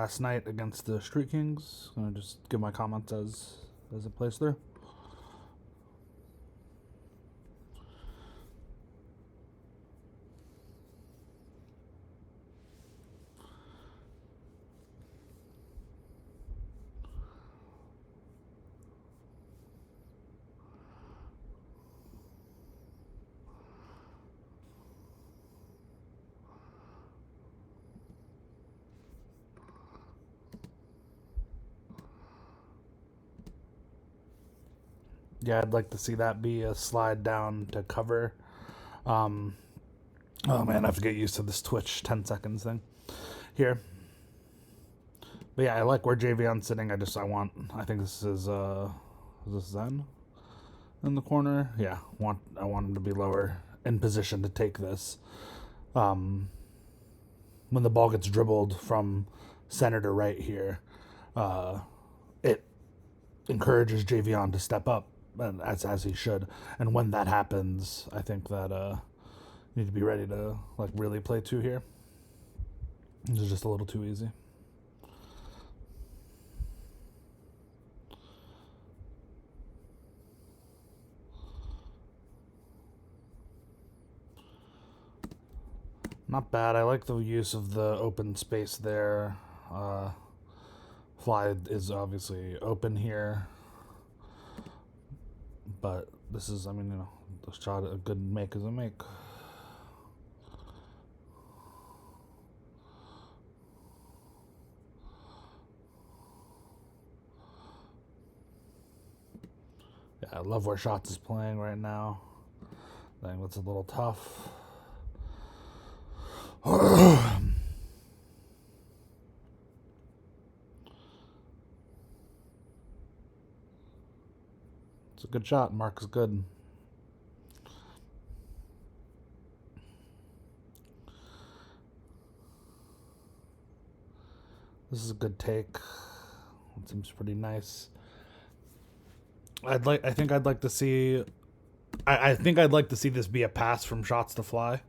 last night against the Street Kings. I'm gonna just give my comments as it plays through. Yeah, I'd like to see that be a slide down to cover. Um, oh man, I have to get used to this Twitch 10 seconds thing here. But yeah, I like where Javion's sitting. I think this is Zen in the corner? Yeah, I want him to be lower in position to take this. When the ball gets dribbled from center to right here, it encourages Javion to step up, and as he should. And when that happens, I think that you need to be ready to like really play two here. This is just a little too easy. Not bad. I like the use of the open space there. Fly is obviously open here, but this is, the shot a good make is a make. Yeah, I love where Shots is playing right now. I think that's a little tough. It's a good shot. Mark is good. This is a good take. It seems pretty nice. I think I'd like to see. I think I'd like to see this be a pass from Shots to Fly.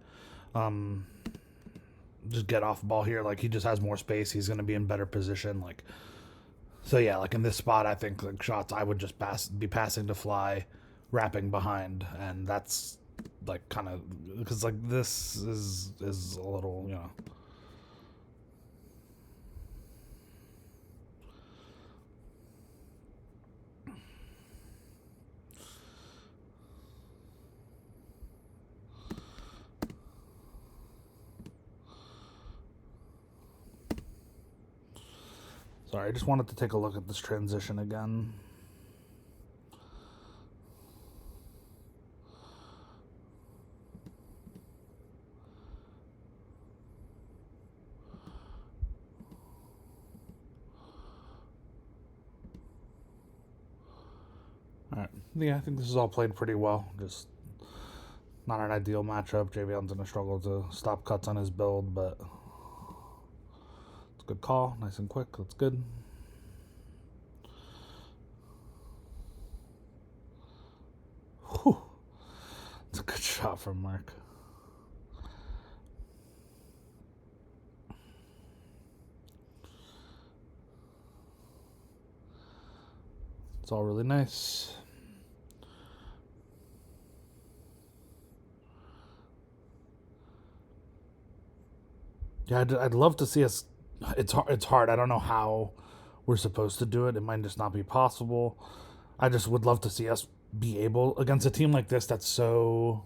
Just get off the ball here. Like, he just has more space. He's going to be in better position. Like, so yeah, like in this spot, I think like Shots, I would just be passing to Fly, wrapping behind, and that's like kind of because like this is a little, Sorry, I just wanted to take a look at this transition again. Alright, yeah, I think this is all played pretty well. Just not an ideal matchup. Javion's going to struggle to stop cuts on his build, but it's a good call. Nice and quick. That's good. Whew. It's a good shot from Mark. It's all really nice. Yeah, I'd love to see us. It's hard. I don't know how we're supposed to do it. It might just not be possible. I just would love to see us be able against a team like this that's so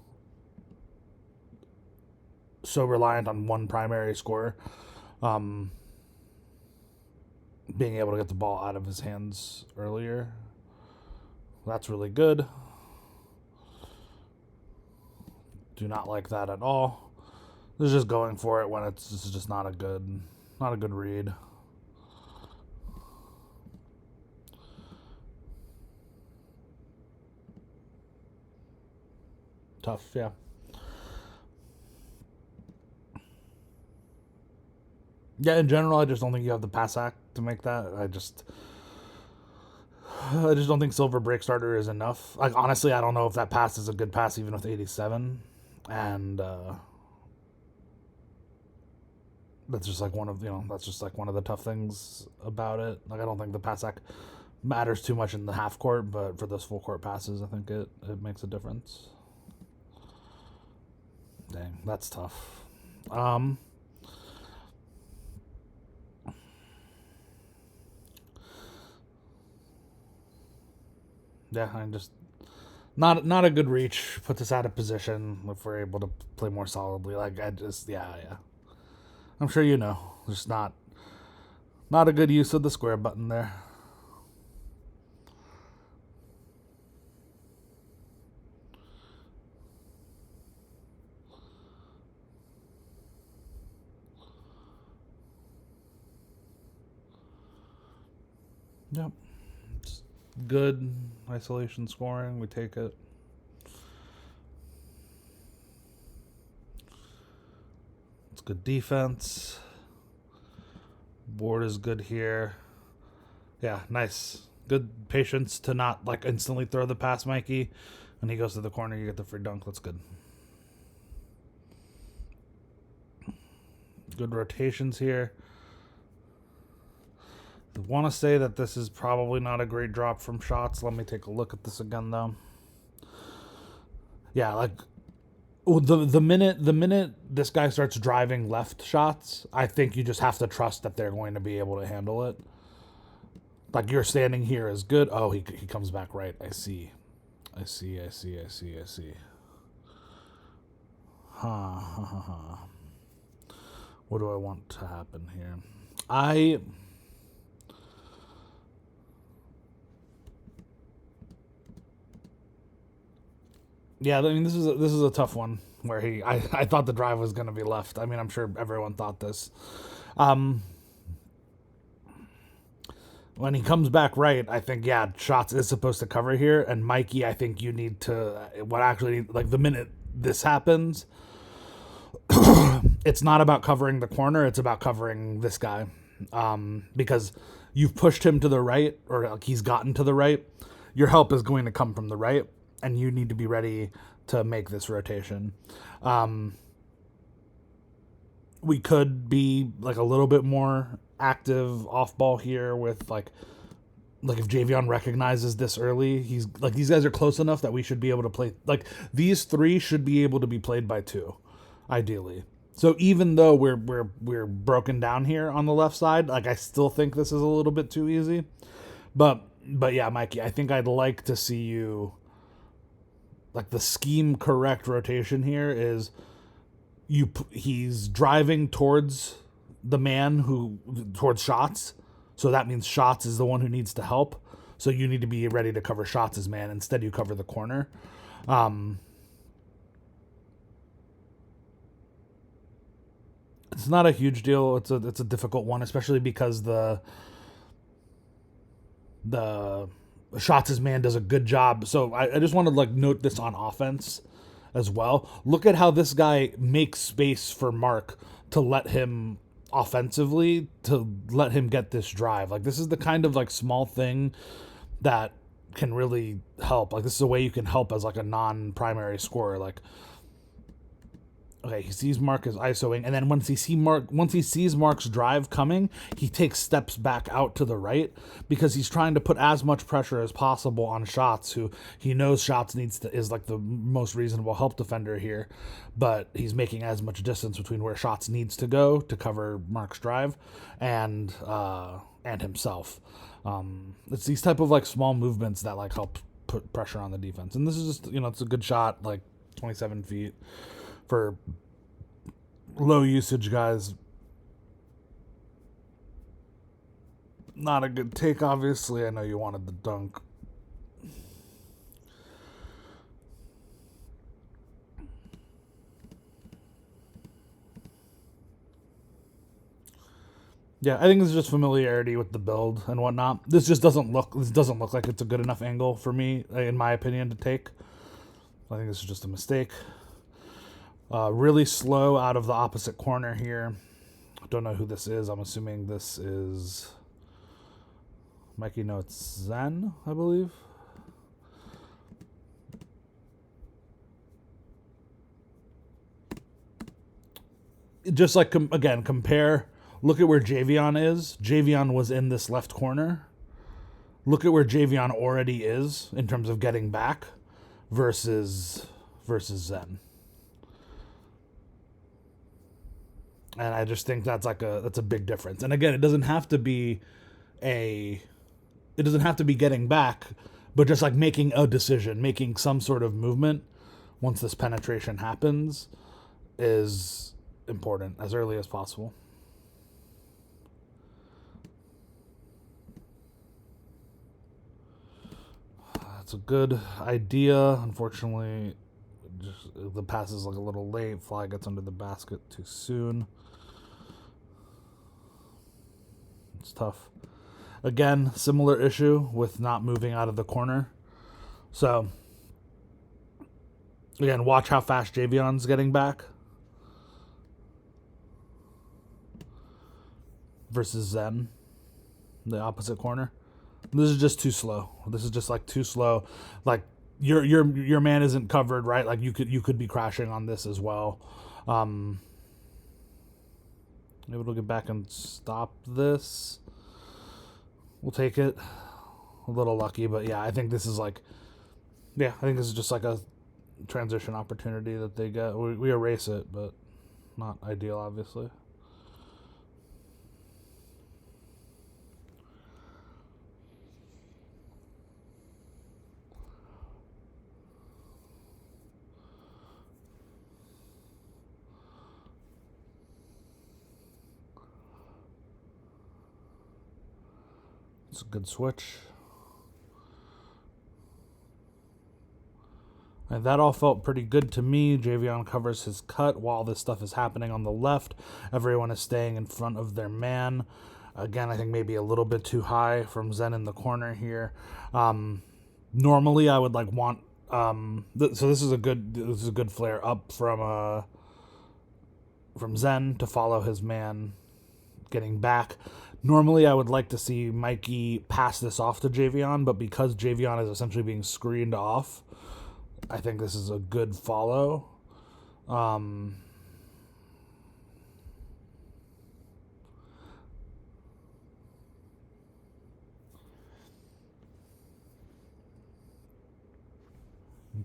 reliant on one primary scorer, being able to get the ball out of his hands earlier. That's really good. Do not like that at all. This is just going for it when this is just not a good read. Tough, yeah. Yeah, in general, I just don't think you have the pass act to make that. I just don't think Silver Break Starter is enough. Like, honestly, I don't know if that pass is a good pass even with 87. And that's just like one of that's just like one of the tough things about it. Like I don't think the pass act matters too much in the half court, but for those full court passes, I think it makes a difference. Dang, that's tough. Yeah, I just not a good reach. Puts us out of position if we're able to play more solidly. Like I just yeah. I'm sure you know. Just not a good use of the square button there. Yep. It's good isolation scoring. We take it. It's good defense. Board is good here. Yeah, nice. Good patience to not like instantly throw the pass, Mikey. When he goes to the corner, you get the free dunk. That's good. Good rotations here. I want to say that this is probably not a great drop from shots. Let me take a look at this again, though. Yeah, like the minute this guy starts driving left shots, I think you just have to trust that they're going to be able to handle it. Like you're standing here is good. Oh, he comes back right. I see. Huh. What do I want to happen here? Yeah, I mean this is a tough one where I thought the drive was going to be left. I mean, I'm sure everyone thought this. When he comes back right, I think yeah, shots is supposed to cover here, and Mikey, I think you need to what actually like the minute this happens, it's not about covering the corner, it's about covering this guy, because you've pushed him to the right or like he's gotten to the right. Your help is going to come from the right, and you need to be ready to make this rotation. We could be like a little bit more active off ball here with like if Javion recognizes this early, he's like these guys are close enough that we should be able to play like these three should be able to be played by two, ideally. So even though we're broken down here on the left side, like I still think this is a little bit too easy. But yeah, Mikey, I think I'd like to see you like the scheme correct rotation here is he's driving towards the man towards shots. So that means shots is the one who needs to help. So you need to be ready to cover shots as man. Instead, you cover the corner. It's not a huge deal. It's a difficult one, especially because the shots as man does a good job. So I just want to like note this on offense as well. Look at how this guy makes space for Mark to let him offensively to let him get this drive. Like this is the kind of like small thing that can really help. Like this is a way you can help as like a non-primary scorer. Like okay, he sees Mark is ISOing, and then once he sees Mark's drive coming, he takes steps back out to the right because he's trying to put as much pressure as possible on Shots, who he knows Shots is like the most reasonable help defender here, but he's making as much distance between where Shots needs to go to cover Mark's drive and himself. It's these type of like small movements that like help put pressure on the defense, and this is just it's a good shot, like 27 feet. For low usage guys, not a good take, obviously. I know you wanted the dunk. Yeah, I think it's just familiarity with the build and whatnot. This doesn't look like it's a good enough angle for me, in my opinion, to take. I think this is just a mistake. Really slow out of the opposite corner here. Don't know who this is. I'm assuming this is Mikey. No, it's Zen, I believe. just like, again, compare, look at where Javion is. Javion was in this left corner. Look at where Javion already is in terms of getting back versus Zen. And I just think that's a big difference. And again, it doesn't have to be getting back, but just like making a decision, making some sort of movement once this penetration happens is important as early as possible. That's a good idea. Unfortunately, just the pass is like a little late. Fly gets under the basket too soon. It's tough. Again, similar issue with not moving out of the corner. So, again, watch how fast Javion's getting back versus Zen, the opposite corner. This is just too slow. This is just like too slow. Like your man isn't covered, right? Like you could be crashing on this as well. Maybe we'll get back and stop this. We'll take it. A little lucky, but yeah, I think this is just like a transition opportunity that they get. We erase it, but not ideal, obviously. It's a good switch. And that all felt pretty good to me. Javion covers his cut while this stuff is happening on the left. Everyone is staying in front of their man. Again, I think maybe a little bit too high from Zen in the corner here. Normally, I would like want. So this is a good flare up from Zen to follow his man getting back. Normally, I would like to see Mikey pass this off to Javion, but because Javion is essentially being screened off, I think this is a good follow.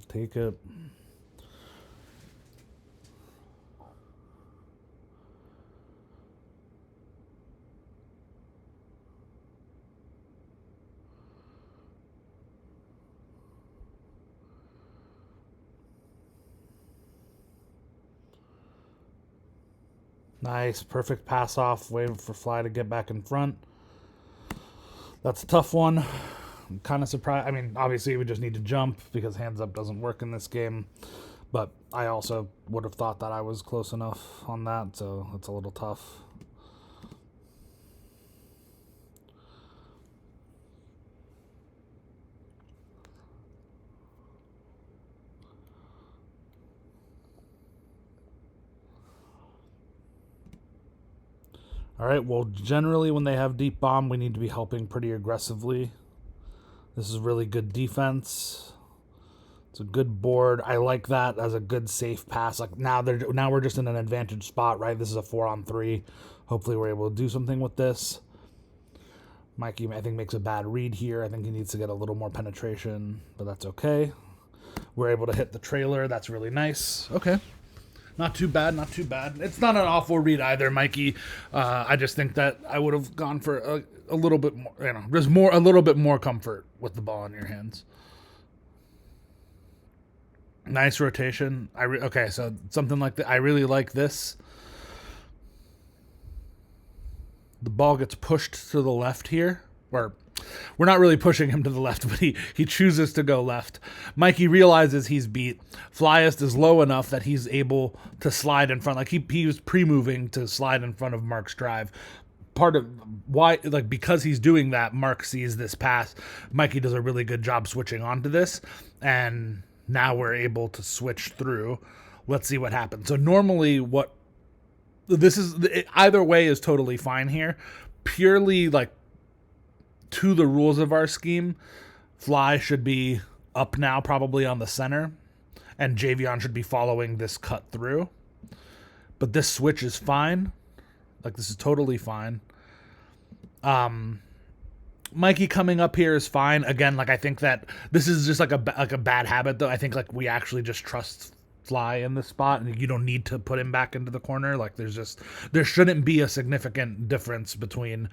Take it. Nice, perfect pass off, waiting for Fly to get back in front. That's a tough one. I'm kind of surprised. I mean, obviously we just need to jump because hands up doesn't work in this game. But I also would have thought that I was close enough on that, so it's a little tough. All right, well, generally when they have deep bomb, we need to be helping pretty aggressively. This is really good defense. It's a good board. I like that as a good safe pass. Like now we're just in an advantage spot, right? This is a 4-on-3. Hopefully we're able to do something with this. Mikey, I think, makes a bad read here. I think he needs to get a little more penetration, but that's okay. We're able to hit the trailer. That's really nice. Okay. Not too bad, not too bad. It's not an awful read either, Mikey. I just think that I would have gone for a little bit more, just a little bit more comfort with the ball in your hands. Nice rotation. Okay, so something like that. I really like this. The ball gets pushed to the left here, or we're not really pushing him to the left, but he chooses to go left. Mikey realizes he's beat. Flyest is low enough that he's able to slide in front. Like he was pre-moving to slide in front of Mark's drive. Part of why, like, because he's doing that, Mark sees this pass. Mikey does a really good job switching onto this, and now we're able to switch through. Let's see what happens. So normally either way is totally fine here. Purely like to the rules of our scheme, Fly should be up now, probably on the center, and Javion should be following this cut through. but this switch is fine. Like, this is totally fine. Mikey coming up here is fine. Again, like, I think that this is just like a bad habit, though. I think, like, we actually just trust Fly in this spot, and you don't need to put him back into the corner. Like, there shouldn't be a significant difference between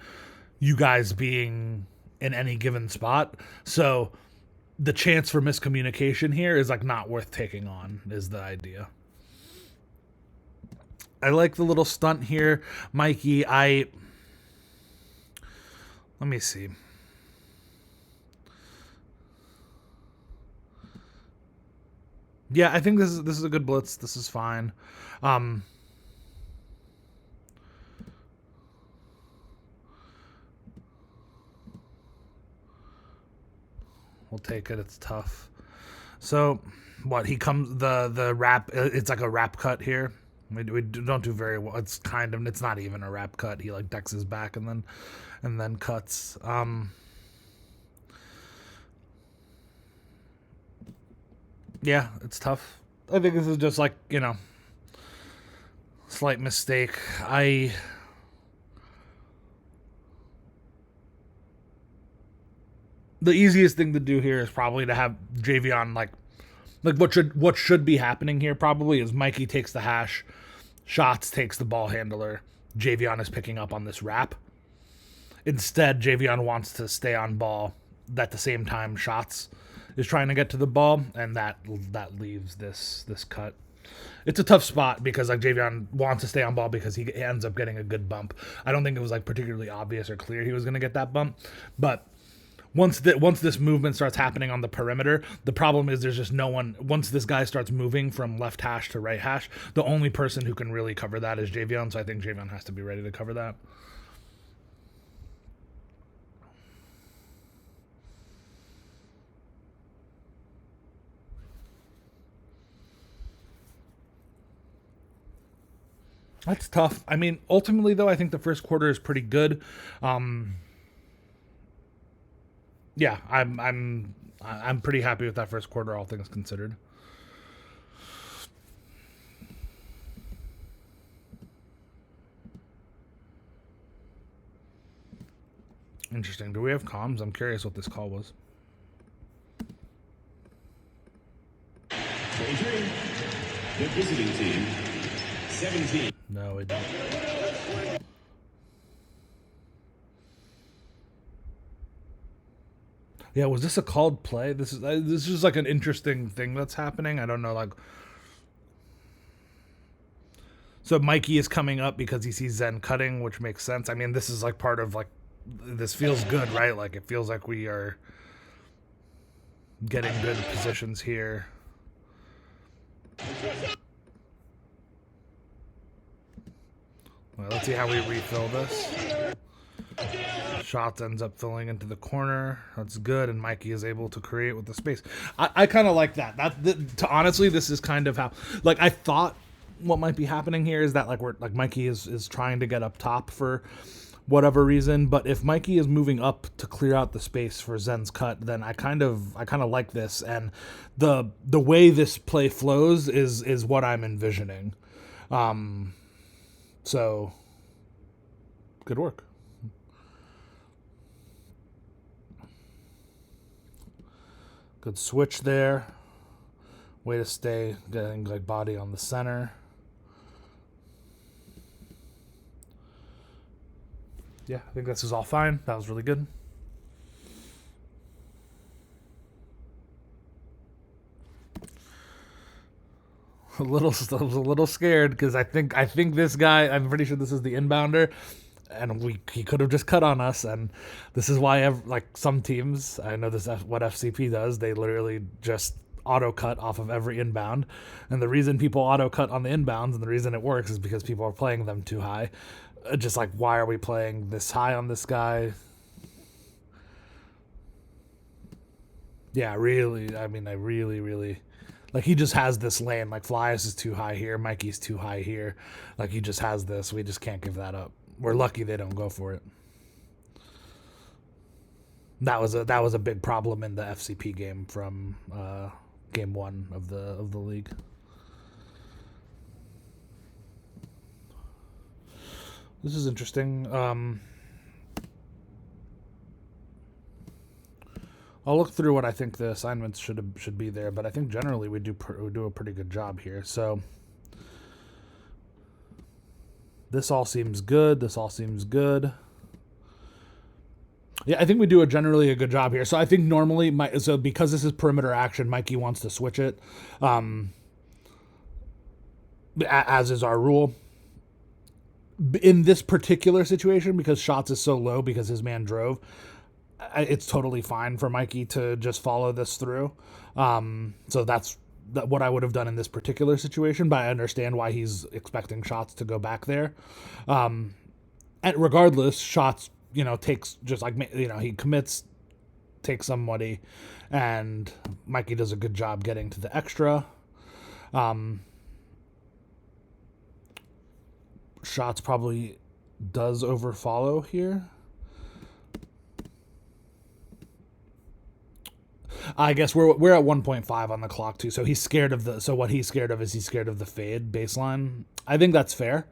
you guys being in any given spot. So the chance for miscommunication here is, like, not worth taking on, is the idea. I like the little stunt here. Mikey, let me see. Yeah, I think this is a good blitz. This is fine. We'll take it. It's tough. So, what, he comes, the wrap, it's like a wrap cut here. We don't do very well. It's not even a wrap cut. He, like, decks his back and then cuts. Yeah, it's tough. I think this is just, like, slight mistake. The easiest thing to do here is probably to have Javion, like what should be happening here probably is Mikey takes the hash, Shots takes the ball handler, Javion is picking up on this wrap. Instead, Javion wants to stay on ball at the same time Shots is trying to get to the ball, and that leaves this cut. It's a tough spot because, like, Javion wants to stay on ball because he ends up getting a good bump. I don't think it was, like, particularly obvious or clear he was going to get that bump, but once this movement starts happening on the perimeter, the problem is there's just no one. Once this guy starts moving from left hash to right hash, the only person who can really cover that is Javion, so I think Javion has to be ready to cover that. That's tough. I mean, ultimately, though, I think the first quarter is pretty good. Yeah, I'm pretty happy with that first quarter, all things considered. Interesting. Do we have comms? I'm curious what this call was. 23. The visiting team. 17. No, we don't. Yeah, was this a called play? This is like an interesting thing that's happening. I don't know, like. So Mikey is coming up because he sees Zen cutting, which makes sense. I mean, this is like part of, like, this feels good, right? Like, it feels like we are getting good positions here. Well, let's see how we refill this. Shots ends up filling into the corner. That's good, and Mikey is able to create with the space. I kind of like that. Honestly, this is kind of how, like, I thought what might be happening here is that, like, Mikey is trying to get up top for whatever reason, but if Mikey is moving up to clear out the space for Zen's cut, then I kind of like this, and the way this play flows is what I'm envisioning. So good work. Good switch there. Way to stay getting, like, body on the center. Yeah, I think this is all fine. That was really good. I was a little scared because I think this guy, I'm pretty sure this is the inbounder, and he could have just cut on us, and this is why, like, some teams, I know this what FCP does, they literally just auto cut off of every inbound, and the reason people auto cut on the inbounds and the reason it works is because people are playing them too high. Just like, why are we playing this high on this guy? Yeah, really. I mean, I really like, he just has this lane. Like, Flyers is too high here, Mikey's too high here. Like, he just has this. We just can't give that up. We're lucky they don't go for it. That was a big problem in the FCP game from game 1 of the league. This is interesting. I'll look through what I think the assignments should be there, but I think generally we do a pretty good job here. So this all seems good. This all seems good. Yeah, I think we do generally a good job here. So I think normally, because this is perimeter action, Mikey wants to switch it, as is our rule. In this particular situation, because shots is so low because his man drove, it's totally fine for Mikey to just follow this through. So that's what I would have done in this particular situation, but I understand why he's expecting shots to go back there. And regardless, shots, takes just like, he commits, takes somebody, and Mikey does a good job getting to the extra. Shots probably does overfollow here. I guess we're at 1.5 on the clock too. So he's scared of what he's scared of is he's scared of the fade baseline. I think that's fair.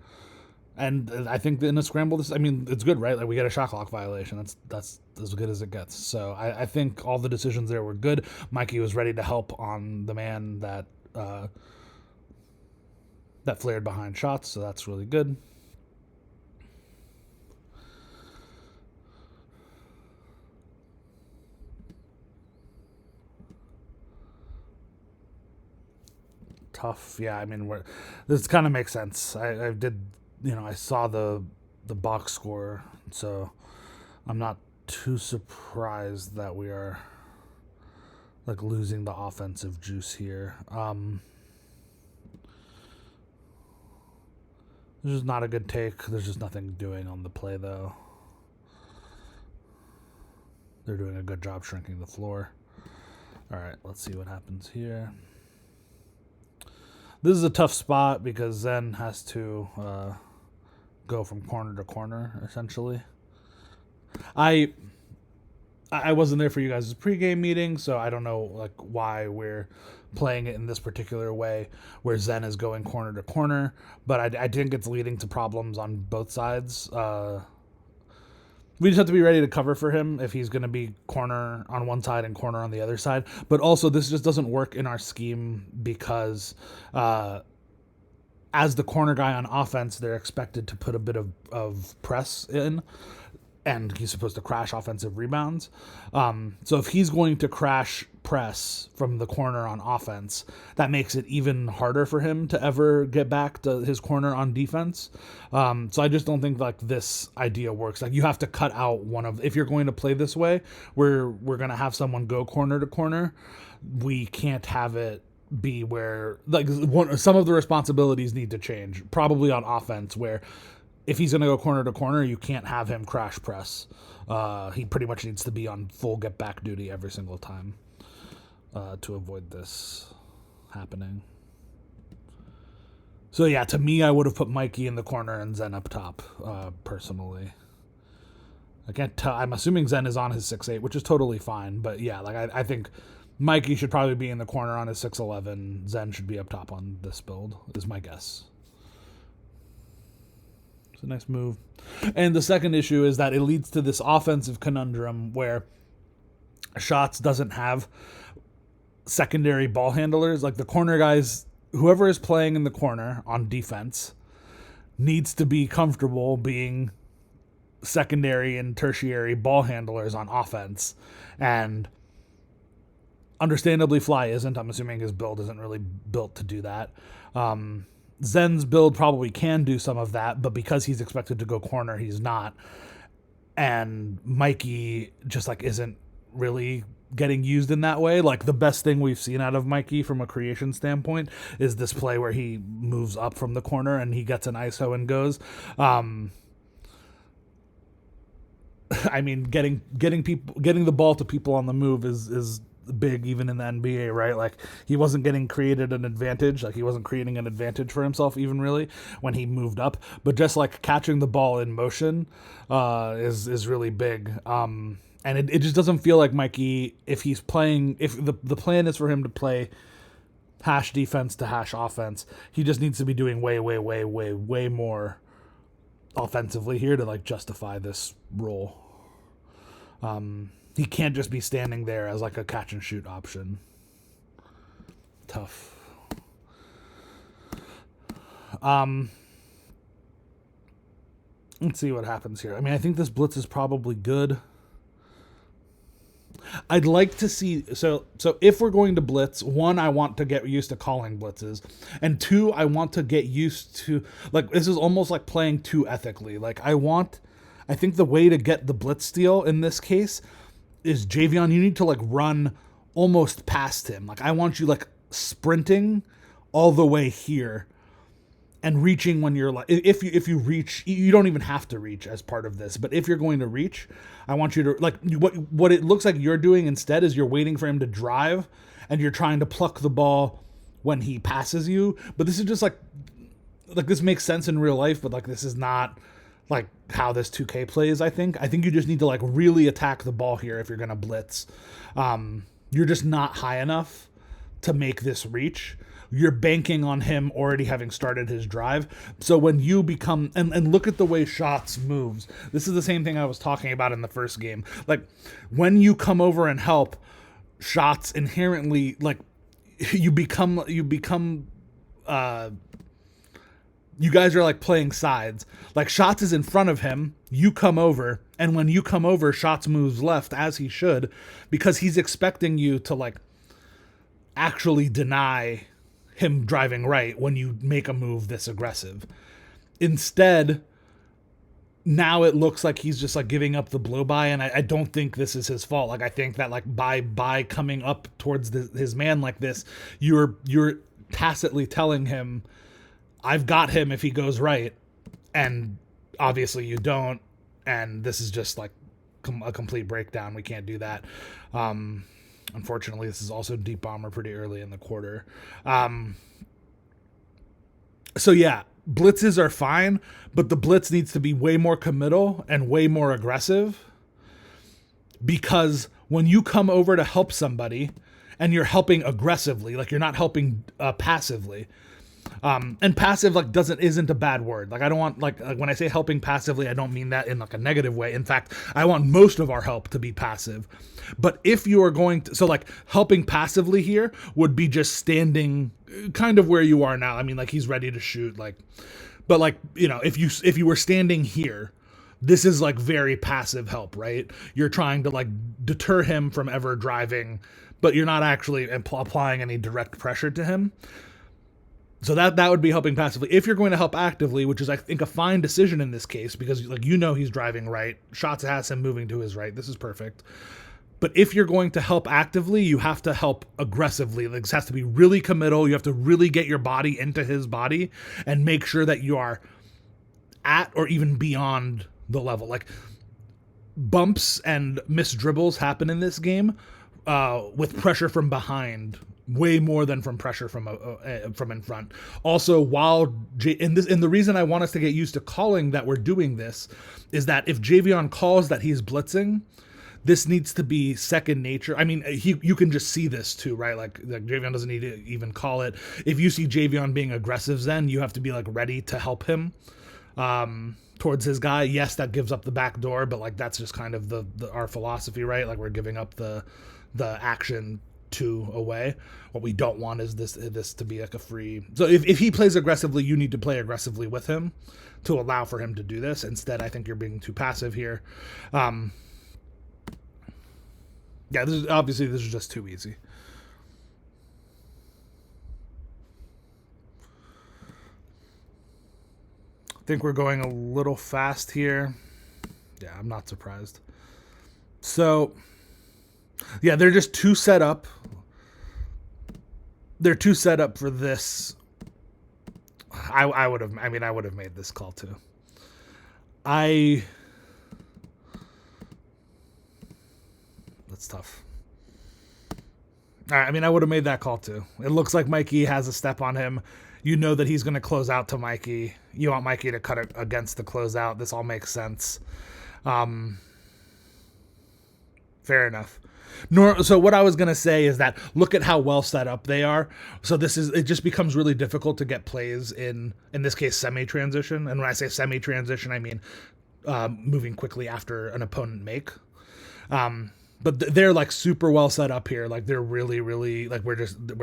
And I think in a scramble, it's good, right? Like we get a shot clock violation. That's as good as it gets. So I think all the decisions there were good. Mikey was ready to help on the man that flared behind shots. So that's really good. Tough. Yeah, this kind of makes sense. I did, I saw the box score, so I'm not too surprised that we are like losing the offensive juice here. This is not a good take. There's just nothing doing on the play though. They're doing a good job shrinking the floor. All right, let's see what happens here. This is a tough spot because Zen has to go from corner to corner, essentially. I wasn't there for you guys' pregame meeting, so I don't know like why we're playing it in this particular way, where Zen is going corner to corner. But I think it's leading to problems on both sides. We just have to be ready to cover for him if he's going to be corner on one side and corner on the other side. But also, this just doesn't work in our scheme because as the corner guy on offense, they're expected to put a bit of press in, and he's supposed to crash offensive rebounds. So if he's going to crash press from the corner on offense, that makes it even harder for him to ever get back to his corner on defense. So I just don't think like this idea works. Like you have to cut out if you're going to play this way, we're going to have someone go corner to corner. We can't have it be where like some of the responsibilities need to change, probably on offense, where if he's going to go corner to corner, you can't have him crash press. He pretty much needs to be on full get back duty every single time to avoid this happening. So yeah, to me, I would have put Mikey in the corner and Zen up top, personally. I can't tell. I'm assuming Zen is on his 6'8", which is totally fine. But yeah, like I think Mikey should probably be in the corner on his 6'11". Zen should be up top on this build, is my guess. It's a nice move. And the second issue is that it leads to this offensive conundrum where Shots doesn't have secondary ball handlers. Like the corner guys, whoever is playing in the corner on defense needs to be comfortable being secondary and tertiary ball handlers on offense. And understandably, Fly isn't. I'm assuming his build isn't really built to do that. Zen's build probably can do some of that, but because he's expected to go corner, he's not. And Mikey just like isn't really getting used in that way. Like the best thing we've seen out of Mikey from a creation standpoint is this play where he moves up from the corner and he gets an ISO and goes. I mean, getting the ball to people on the move is big even in the NBA, right? Like he wasn't getting created an advantage, like he wasn't creating an advantage for himself even really when he moved up, but just like catching the ball in motion is really big. And it just doesn't feel like Mikey, if he's playing, if the plan is for him to play hash defense to hash offense, he just needs to be doing way more offensively here to like justify this role. He can't just be standing there as like a catch and shoot option. Tough. Let's see what happens here. I mean, I think this blitz is probably good. I'd like to see, so if we're going to blitz, one, I want to get used to calling blitzes, and two, I want to get used to, like, this is almost like playing too ethically. Like, I think the way to get the blitz steal in this case is Javion, you need to like run almost past him. Like, I want you like sprinting all the way here and reaching when you're like, if you reach, you don't even have to reach as part of this, but if you're going to reach, I want you to like, what it looks like you're doing instead is you're waiting for him to drive and you're trying to pluck the ball when he passes you. But this is just like this makes sense in real life, but like this is not like how this 2K plays. I think you just need to like really attack the ball here if you're going to blitz. You're just not high enough to make this reach. You're banking on him already having started his drive. So when you become, and look at the way Shots moves. This is the same thing I was talking about in the first game. Like, when you come over and help, Shots inherently, like, you guys are like playing sides. Like, Shots is in front of him, you come over, and when you come over, Shots moves left, as he should, because he's expecting you to like actually deny him driving right when you make a move this aggressive. Instead, now it looks like he's just like giving up the blow by, and I don't think this is his fault. Like, I think that like by coming up towards his man like this, you're tacitly telling him, I've got him if he goes right, and obviously you don't, and this is just like a complete breakdown. We can't do that. Unfortunately, this is also deep bomber pretty early in the quarter. So yeah, blitzes are fine, but the blitz needs to be way more committal and way more aggressive, because when you come over to help somebody and you're helping aggressively, like you're not helping passively, and passive like isn't a bad word. Like, I don't want like when I say helping passively, I don't mean that in like a negative way. In fact, I want most of our help to be passive. But if you are going to, so like helping passively here would be just standing kind of where you are now. I mean, like, he's ready to shoot, like, but like, you know, if you were standing here, this is like very passive help, right? You're trying to like deter him from ever driving, but you're not actually applying any direct pressure to him. So that would be helping passively. If you're going to help actively, which is, I think, a fine decision in this case, because like, you know, he's driving right, Shots has him moving to his right. This is perfect. But if you're going to help actively, you have to help aggressively. Like, this has to be really committal. You have to really get your body into his body and make sure that you are at or even beyond the level. Like, bumps and missed dribbles happen in this game with pressure from behind way more than from pressure from in front. Also, and the reason I want us to get used to calling that we're doing this is that if Javion calls that he's blitzing, this needs to be second nature. I mean, you can just see this too, right? Like Javion doesn't need to even call it. If you see Javion being aggressive, then you have to be like ready to help him towards his guy. Yes, that gives up the back door, but like that's just kind of our philosophy, right? Like, we're giving up the action two away. What we don't want is this to be like a free. So if he plays aggressively, you need to play aggressively with him to allow for him to do this. Instead, I think you're being too passive here. Yeah, this is just too easy. I think we're going a little fast here. Yeah, I'm not surprised. So, yeah, they're just too set up. They're too set up for this. I would have made this call too. That's tough. All right, I would have made that call too. It looks like Mikey has a step on him. You know that he's going to close out to Mikey. You want Mikey to cut it against the closeout. This all makes sense. Fair enough. So what I was going to say is that look at how well set up they are. So it just becomes really difficult to get plays in this case, semi-transition. And when I say semi-transition, I mean moving quickly after an opponent make. But they're like super well set up here. Like they're really, really like we're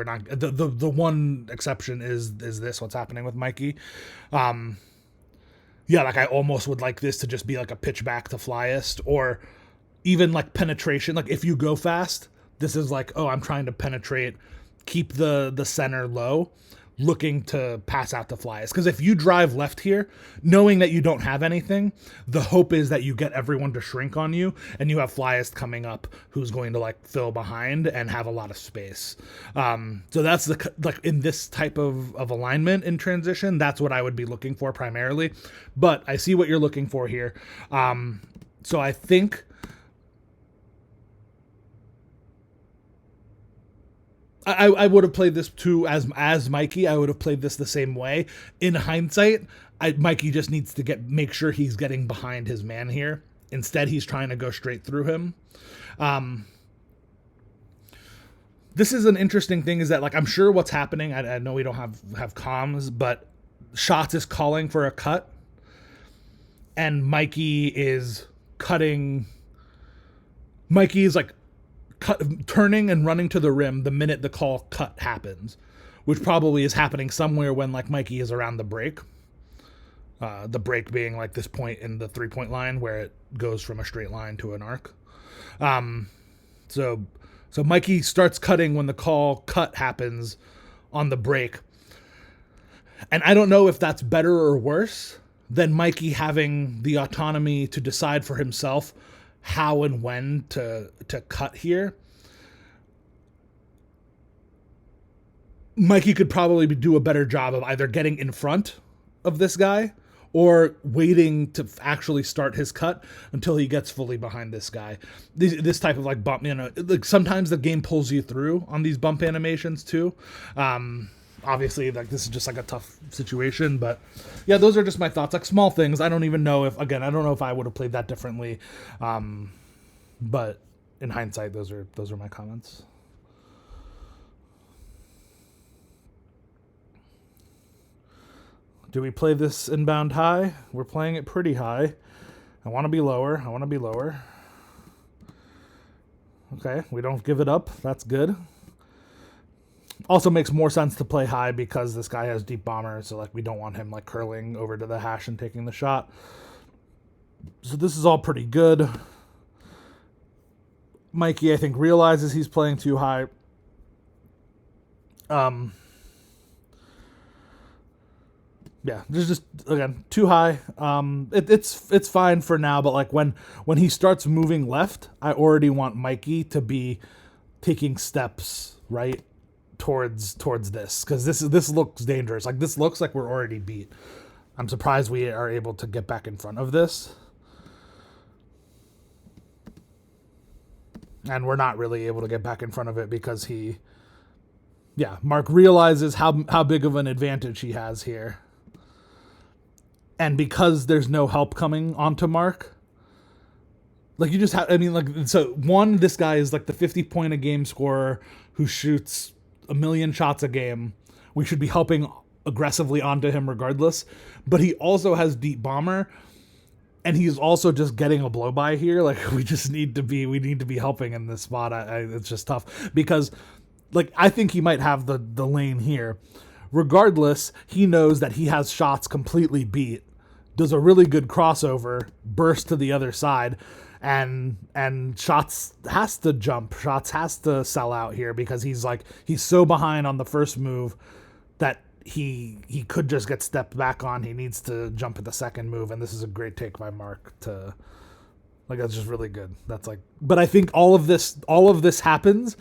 not the one exception is this what's happening with Mikey. Yeah, like I almost would like this to just be like a pitch back to flyest or even like penetration. Like if you go fast, this is like, oh, I'm trying to penetrate, keep the center low, looking to pass out to flyest. Because if you drive left here, knowing that you don't have anything, the hope is that you get everyone to shrink on you and you have flyest coming up who's going to like fill behind and have a lot of space. So that's like in this type of alignment in transition, that's what I would be looking for primarily. But I see what you're looking for here. So I think I would have played this too as Mikey. I would have played this the same way. In hindsight, Mikey just needs to make sure he's getting behind his man here. Instead, he's trying to go straight through him. This is an interesting thing is that like I'm sure what's happening. I know we don't have comms, but Shots is calling for a cut, and Mikey is cutting. Mikey is like turning and running to the rim the minute the call cut happens, which probably is happening somewhere when like Mikey is around the break. The break being like this point in the 3-point line where it goes from a straight line to an arc. So Mikey starts cutting when the call cut happens on the break. And I don't know if that's better or worse than Mikey having the autonomy to decide for himself how and when to cut here. Mikey could probably do a better job of either getting in front of this guy or waiting to actually start his cut until he gets fully behind this guy. This type of like bump, like sometimes the game pulls you through on these bump animations too. Obviously, like this is just like a tough situation, but yeah, those are just my thoughts. Like small things. I don't even know if I would have played that differently. But in hindsight, those are my comments. Do we play this inbound high? We're playing it pretty high. I want to be lower. Okay, we don't give it up. That's good. Also makes more sense to play high because this guy has deep bomber, so like we don't want him like curling over to the hash and taking the shot. So this is all pretty good. Mikey, I think, realizes he's playing too high. Yeah, there's just again too high. It's fine for now, but like when he starts moving left, I already want Mikey to be taking steps right towards this, because this looks dangerous. Like this looks like we're already beat. I'm surprised we are able to get back in front of this, and we're not really able to get back in front of it because Mark realizes how big of an advantage he has here. And because there's no help coming onto Mark, like you just have, this guy is like the 50-point a game scorer who shoots 1 million shots a game. We should be helping aggressively onto him regardless. But he also has deep bomber, and he's also just getting a blow by here. Like we need to be helping in this spot. It's just tough because like I think he might have the lane here. Regardless, he knows that he has shots completely beat, does a really good crossover, burst to the other side, and Shots has to jump. Shots has to sell out here because he's so behind on the first move that he could just get stepped back on. He needs to jump at the second move, and this is a great take by Mark to like that's just really good. That's like, but I think all of this happens.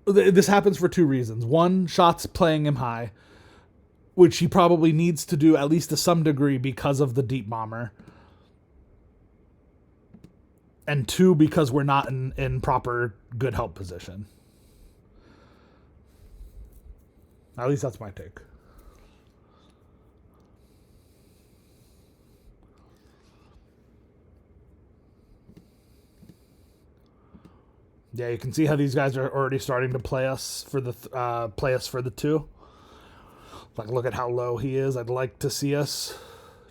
This happens for two reasons. One, Shots playing him high, which he probably needs to do at least to some degree because of the deep bomber. And two, because we're not in proper good help position. At least that's my take. Yeah, you can see how these guys are already starting to play us for the two. Like, look at how low he is. I'd like to see us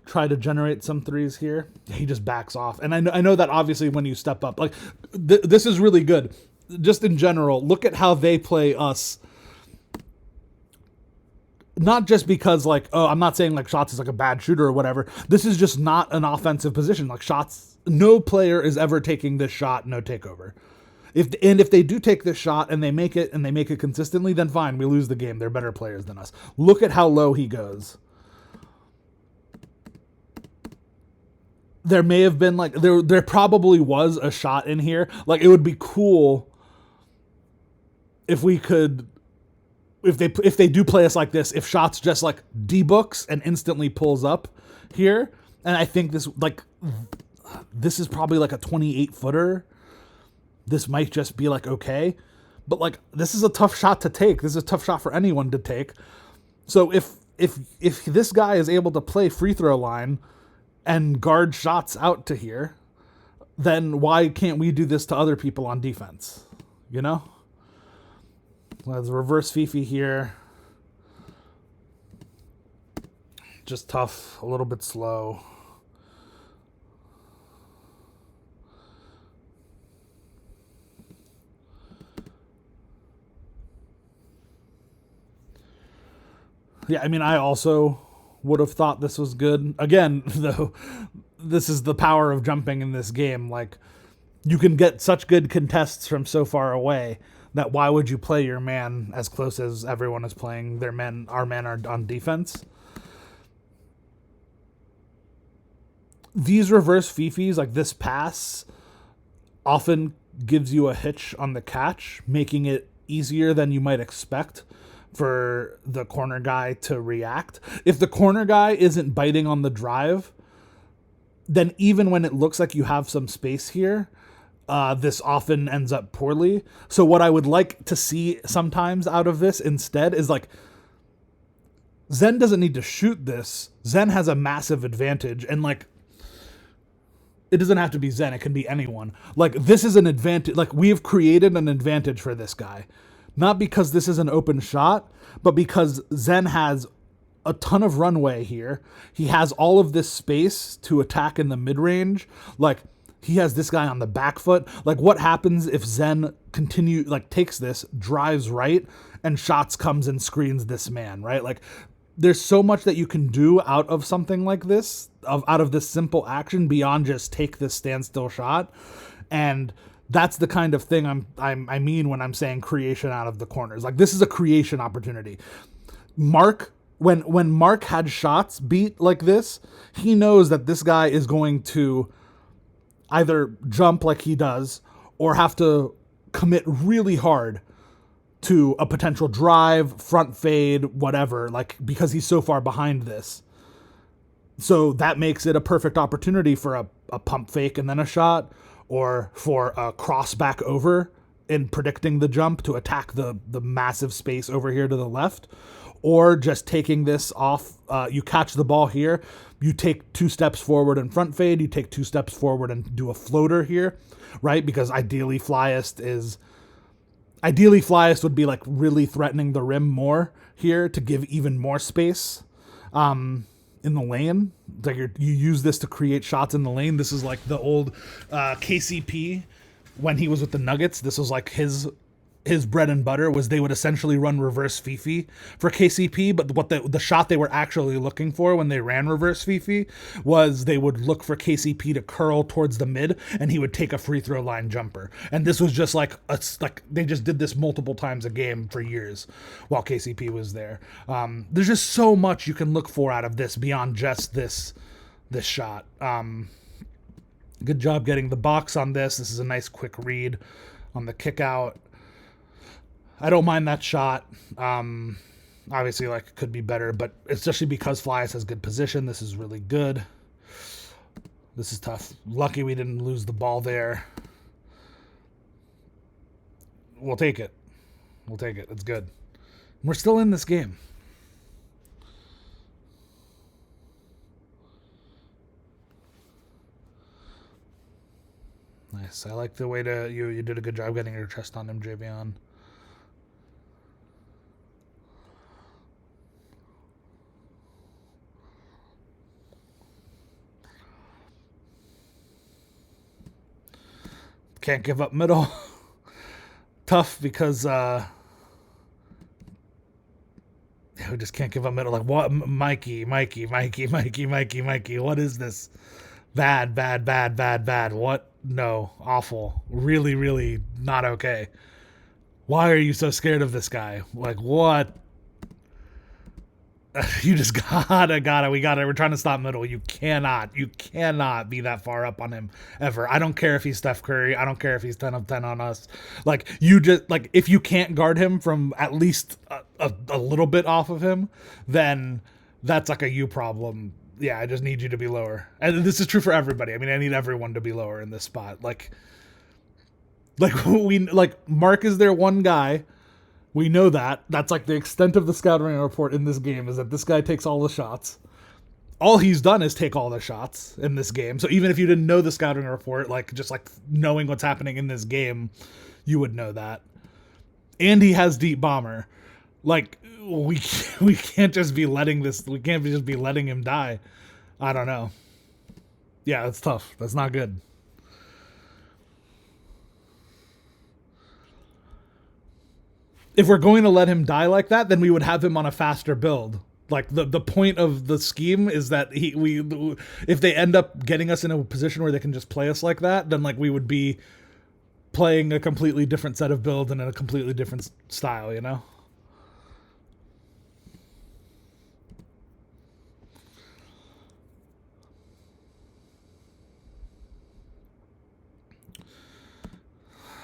try to generate some threes here. He just backs off. And I know that obviously when you step up, like, this is really good. Just in general, look at how they play us. Not just because, like, oh, I'm not saying, like, Shots is, like, a bad shooter or whatever. This is just not an offensive position. Like, Shots, no player is ever taking this shot, no takeover. If they do take this shot and they make it consistently, then fine, we lose the game. They're better players than us. Look at how low he goes. There may have been, like, there probably was a shot in here. Like, it would be cool if we could, if they do play us like this, if Shots just, like, debooks and instantly pulls up here. And I think this is probably like a 28-footer. This might just be, like, okay. But, like, this is a tough shot to take. This is a tough shot for anyone to take. So if this guy is able to play free throw line and guard Shots out to here, then why can't we do this to other people on defense? You know? Let's reverse Fifi here. Just tough, a little bit slow. Yeah, I mean, I also would have thought this was good. Again, though, this is the power of jumping in this game. Like, you can get such good contests from so far away that why would you play your man as close as everyone is playing their men? Our men are on defense. These reverse Fifis, like this pass, often gives you a hitch on the catch, making it easier than you might expect for the corner guy to react. If the corner guy isn't biting on the drive, then even when it looks like you have some space here, this often ends up poorly. So what I would like to see sometimes out of this instead is, like, Zen doesn't need to shoot this. Zen has a massive advantage, and, like, it doesn't have to be Zen. It can be anyone. Like, this is an advantage. Like, we have created an advantage for this guy. Not because this is an open shot, but because Zen has a ton of runway here. He has all of this space to attack in the mid-range. Like, he has this guy on the back foot. Like, what happens if Zen takes this, drives right, and Shots comes and screens this man, right? Like, there's so much that you can do out of something like this, out of this simple action beyond just take this standstill shot. And that's the kind of thing I mean when I'm saying creation out of the corners. Like, this is a creation opportunity. Mark, when Mark had Shots beat like this, he knows that this guy is going to either jump like he does or have to commit really hard to a potential drive, front fade, whatever, like, because he's so far behind this. So that makes it a perfect opportunity for a pump fake and then a shot, or for a cross back over in predicting the jump to attack the massive space over here to the left, or just taking this off. You catch the ball here, you take 2 steps forward and front fade, you take 2 steps forward and do a floater here, right? Because ideally Flyest would be, like, really threatening the rim more here to give even more space in the lane. Like, you use this to create shots in the lane. This is like the old KCP when he was with the Nuggets. This was like his bread and butter, was they would essentially run reverse Fifi for KCP, but what the shot they were actually looking for when they ran reverse Fifi was they would look for KCP to curl towards the mid, and he would take a free throw line jumper. And this was just like they just did this multiple times a game for years while KCP was there. There's just so much you can look for out of this beyond just this shot. Good job getting the box on this. This is a nice quick read on the kick out. I don't mind that shot. Obviously, like, it could be better, but especially because Flyers has good position, this is really good. This is tough. Lucky we didn't lose the ball there. We'll take it. We'll take it. It's good. We're still in this game. Nice. I like the way to you did a good job getting your chest on him, Javion. Can't give up middle. Tough because we just can't give up middle. Like what, Mikey. What is this? Bad. What? No, awful. Really, really not okay. Why are you so scared of this guy? Like what? You just gotta. We're trying to stop middle. You cannot be that far up on him ever. I don't care if he's Steph Curry. I don't care if he's 10 of 10 on us. Like you just like if you can't guard him from at least a little bit off of him, then that's like a you problem. Yeah, I just need you to be lower. And this is true for everybody. I mean, I need everyone to be lower in this spot. Like Mark is their one guy. We know that. That's like the extent of the scouting report in this game is that this guy takes all the shots. All he's done is take all the shots in this game. So even if you didn't know the scouting report, like just like knowing what's happening in this game, you would know that. And he has deep bomber. Like we can't just be letting him die. I don't know. Yeah, that's tough. That's not good. If we're going to let him die like that, then we would have him on a faster build. Like the point of the scheme is that if they end up getting us in a position where they can just play us like that, then like we would be playing a completely different set of build and in a completely different style, you know?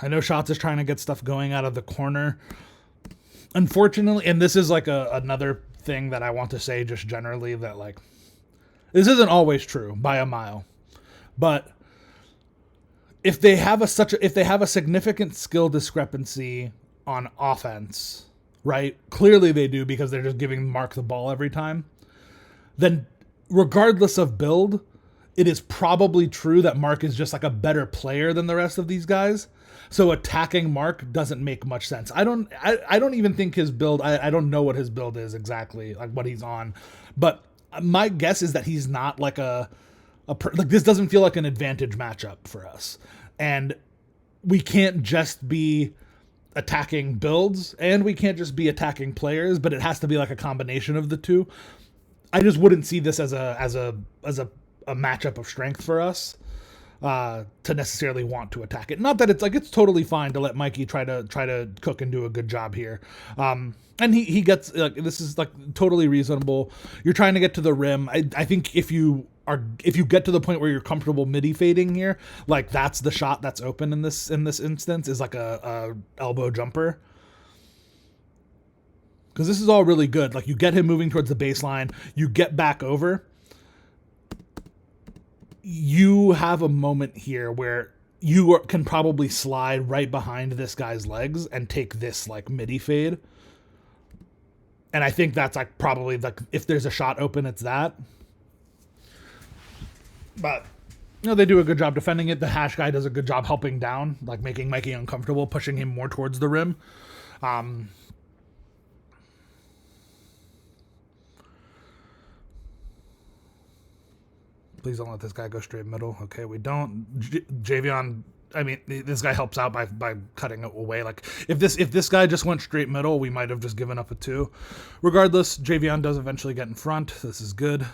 I know Shots is trying to get stuff going out of the corner. Unfortunately, and this is like another thing that I want to say just generally, that like this isn't always true by a mile, but if they have a significant skill discrepancy on offense, right? Clearly they do because they're just giving Mark the ball every time. Then regardless of build, it is probably true that Mark is just like a better player than the rest of these guys. So attacking Mark doesn't make much sense. I don't even think his build, I don't know what his build is exactly, like what he's on. But my guess is that he's not like like this doesn't feel like an advantage matchup for us. And we can't just be attacking builds and we can't just be attacking players, but it has to be like a combination of the two. I just wouldn't see this as a matchup of strength for us. To necessarily want to attack it. Not that it's totally fine to let Mikey try to cook and do a good job here. And he gets this is like totally reasonable. You're trying to get to the rim. I think if you get to the point where you're comfortable midi fading here, like that's the shot that's open in this instance is like a elbow jumper. Because this is all really good. Like you get him moving towards the baseline, you get back over. You have a moment here where you can probably slide right behind this guy's legs and take this like midi fade. And I think that's like probably like if there's a shot open, it's that. But they do a good job defending it. The hash guy does a good job helping down, like making Mikey uncomfortable, pushing him more towards the rim. Please don't let this guy go straight middle. Okay, we don't. Javion, I mean, this guy helps out by cutting it away. Like, if this guy just went straight middle, we might have just given up a 2. Regardless, Javion does eventually get in front. This is good.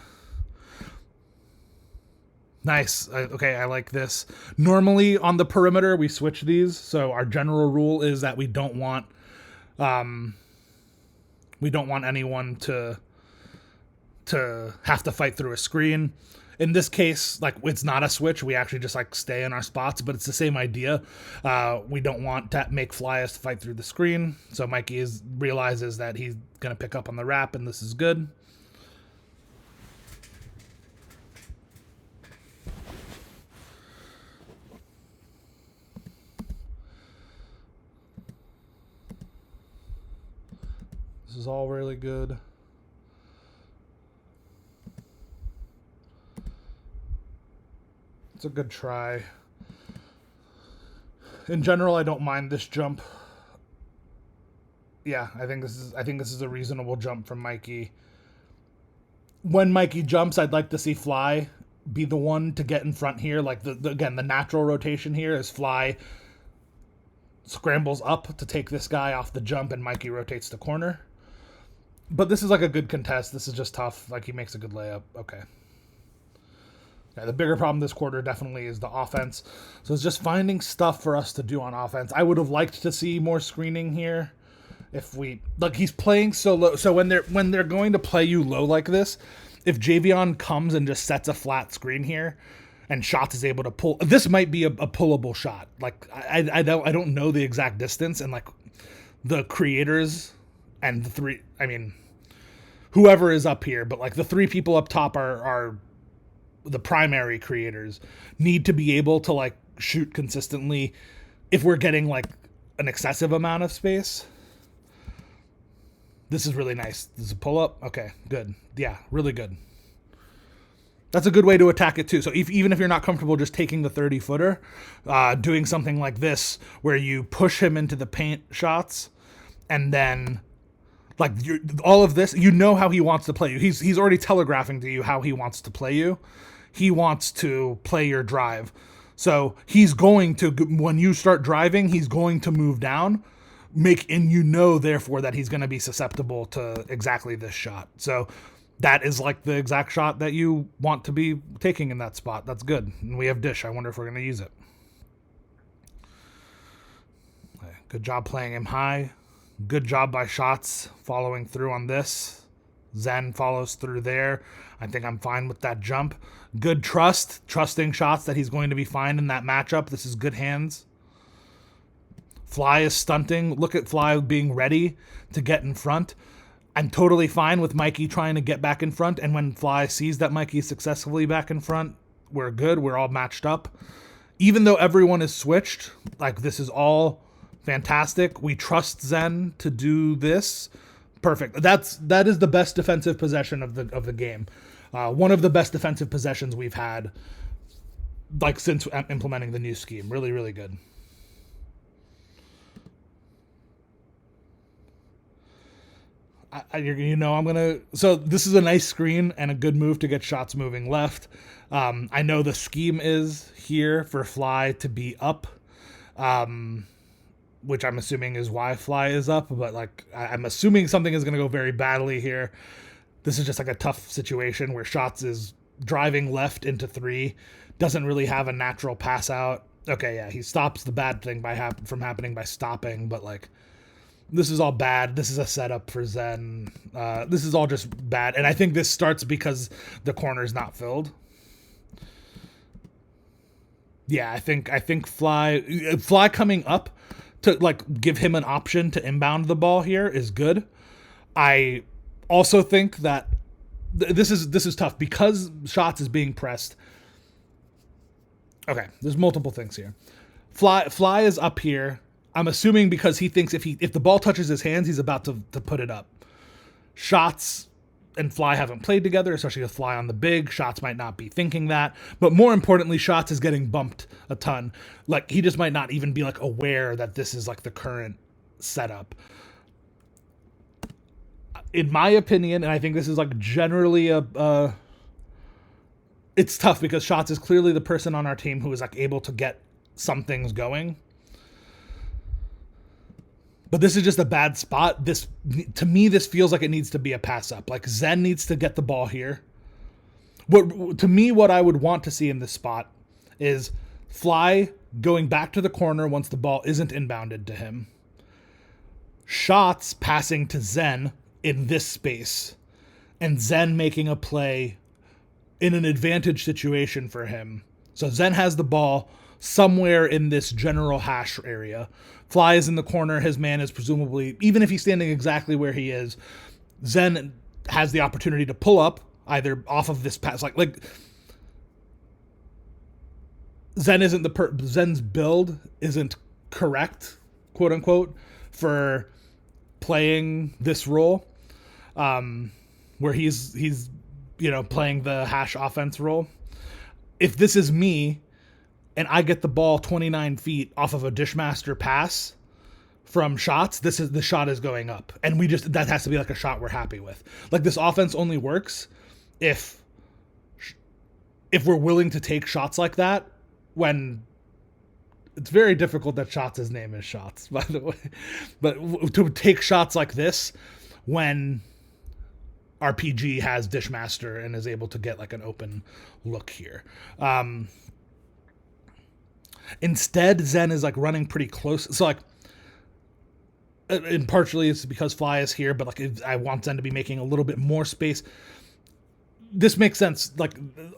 Nice. Okay, I like this. Normally, on the perimeter, we switch these. So our general rule is that we don't want anyone to have to fight through a screen. In this case, like it's not a switch. We actually just like stay in our spots, but it's the same idea. We don't want to make flyers to fight through the screen. So Mikey realizes that he's going to pick up on the wrap, and this is good. This is all really good. It's a good try. In general, I don't mind this jump. Yeah, I think this is a reasonable jump from Mikey. When Mikey jumps, I'd like to see Fly be the one to get in front here. Like again, the natural rotation here is Fly scrambles up to take this guy off the jump, and Mikey rotates the corner. But this is like a good contest. This is just tough. Like, he makes a good layup. Okay. Yeah, the bigger problem this quarter definitely is the offense. So it's just finding stuff for us to do on offense. I would have liked to see more screening here. If we like, he's playing so low. So when they're going to play you low like this, if Javion comes and just sets a flat screen here, and Shots is able to pull, this might be a pullable shot. Like, I don't know the exact distance, and like the creators and the three, I mean, whoever is up here, but like the three people up top are the primary creators, need to be able to like shoot consistently if we're getting like an excessive amount of space. This is really nice. This is a pull-up. Okay, good. Yeah, really good. That's a good way to attack it, too. So even if you're not comfortable just taking the 30-footer, doing something like this where you push him into the paint shots, and then like all of this, you know how he wants to play you. He's already telegraphing to you how he wants to play you. He wants to play your drive. So he's going to, when you start driving, he's going to move down. And you know, therefore, that he's going to be susceptible to exactly this shot. So that is like the exact shot that you want to be taking in that spot. That's good. And we have Dish. I wonder if we're going to use it. Good job playing him high. Good job by Shots following through on this. Zen follows through there. I think I'm fine with that jump. Good trusting Shots that he's going to be fine in that matchup. This is good hands. Fly is stunting. Look at Fly being ready to get in front. I'm totally fine with Mikey trying to get back in front, and when Fly sees that Mikey is successfully back in front, we're good. We're all matched up. Even though everyone is switched, like, this is all fantastic. We trust Zen to do this. Perfect. That is the best defensive possession of the game. One of the best defensive possessions we've had, like, since implementing the new scheme. Really, really good. So this is a nice screen and a good move to get Shots moving left. I know the scheme is here for Fly to be up, which I'm assuming is why Fly is up, but like, I'm assuming something is going to go very badly here. This is just like a tough situation where Shots is driving left into three, doesn't really have a natural pass out. Okay, yeah, he stops the bad thing from happening by stopping, but like, this is all bad. This is a setup for Zen. This is all just bad. And I think this starts because the corner's not filled. Yeah, I think Fly coming up to like give him an option to inbound the ball here is good. I also think that this is tough because Shots is being pressed. Okay, there's multiple things here. Fly is up here. I'm assuming because he thinks if the ball touches his hands, he's about to put it up. Shots and Fly haven't played together, especially with Fly on the big. Shots might not be thinking that. But more importantly, Shots is getting bumped a ton. Like, he just might not even be like aware that this is like the current setup. In my opinion, and I think this is like generally it's tough because Shots is clearly the person on our team who is like able to get some things going. But this is just a bad spot. To me, this feels like it needs to be a pass up. Like, Zen needs to get the ball here. What I would want to see in this spot is Fly going back to the corner once the ball isn't inbounded to him. Shots passing to Zen in this space. And Zen making a play in an advantage situation for him. So Zen has the ball somewhere in this general hash area. Fly is in the corner. His man is presumably, even if he's standing exactly where he is, Zen has the opportunity to pull up either off of this pass. Like Zen's build isn't correct, quote unquote, for playing this role, where he's playing the hash offense role. If this is me, and I get the ball 29 feet off of a Dishmaster pass from shots, the shot is going up. And that has to be like a shot we're happy with. Like, this offense only works if we're willing to take shots like that, when it's very difficult that Shots' name is Shots, by the way. But to take shots like this when RPG has Dishmaster and is able to get like an open look here. Instead, Zen is like running pretty close. So like, and partially it's because Fly is here, but like I want Zen to be making a little bit more space. This makes sense. Like,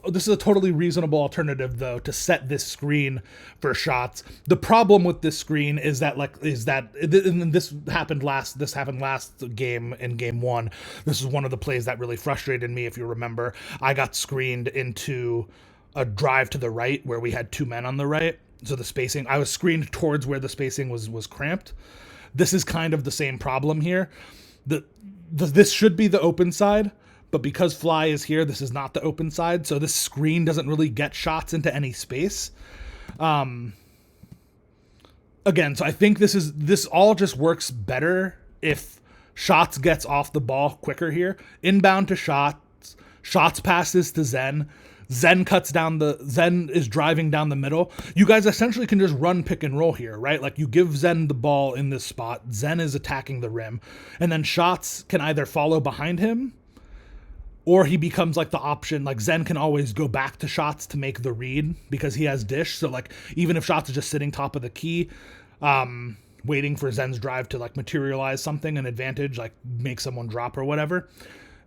this is a totally reasonable alternative, though, to set this screen for Shots. The problem with this screen is that and this happened last game, in game 1. This is one of the plays that really frustrated me. If you remember, I got screened into a drive to the right where we had 2 men on the right. So the spacing, I was screened towards where the spacing was cramped. This is kind of the same problem here. This should be the open side, but because Fly is here, this is not the open side, so this screen doesn't really get Shots into any space. Again, so I think this all just works better if Shots gets off the ball quicker here. Inbound to Shots, Shots passes to Zen. Zen is driving down the middle. You guys essentially can just run pick and roll here, right? Like, you give Zen the ball in this spot. Zen is attacking the rim. And then Shots can either follow behind him, or he becomes like the option. Like, Zen can always go back to Shots to make the read because he has Dish. So like, even if Shots is just sitting top of the key, waiting for Zen's drive to like materialize something, an advantage, like make someone drop or whatever.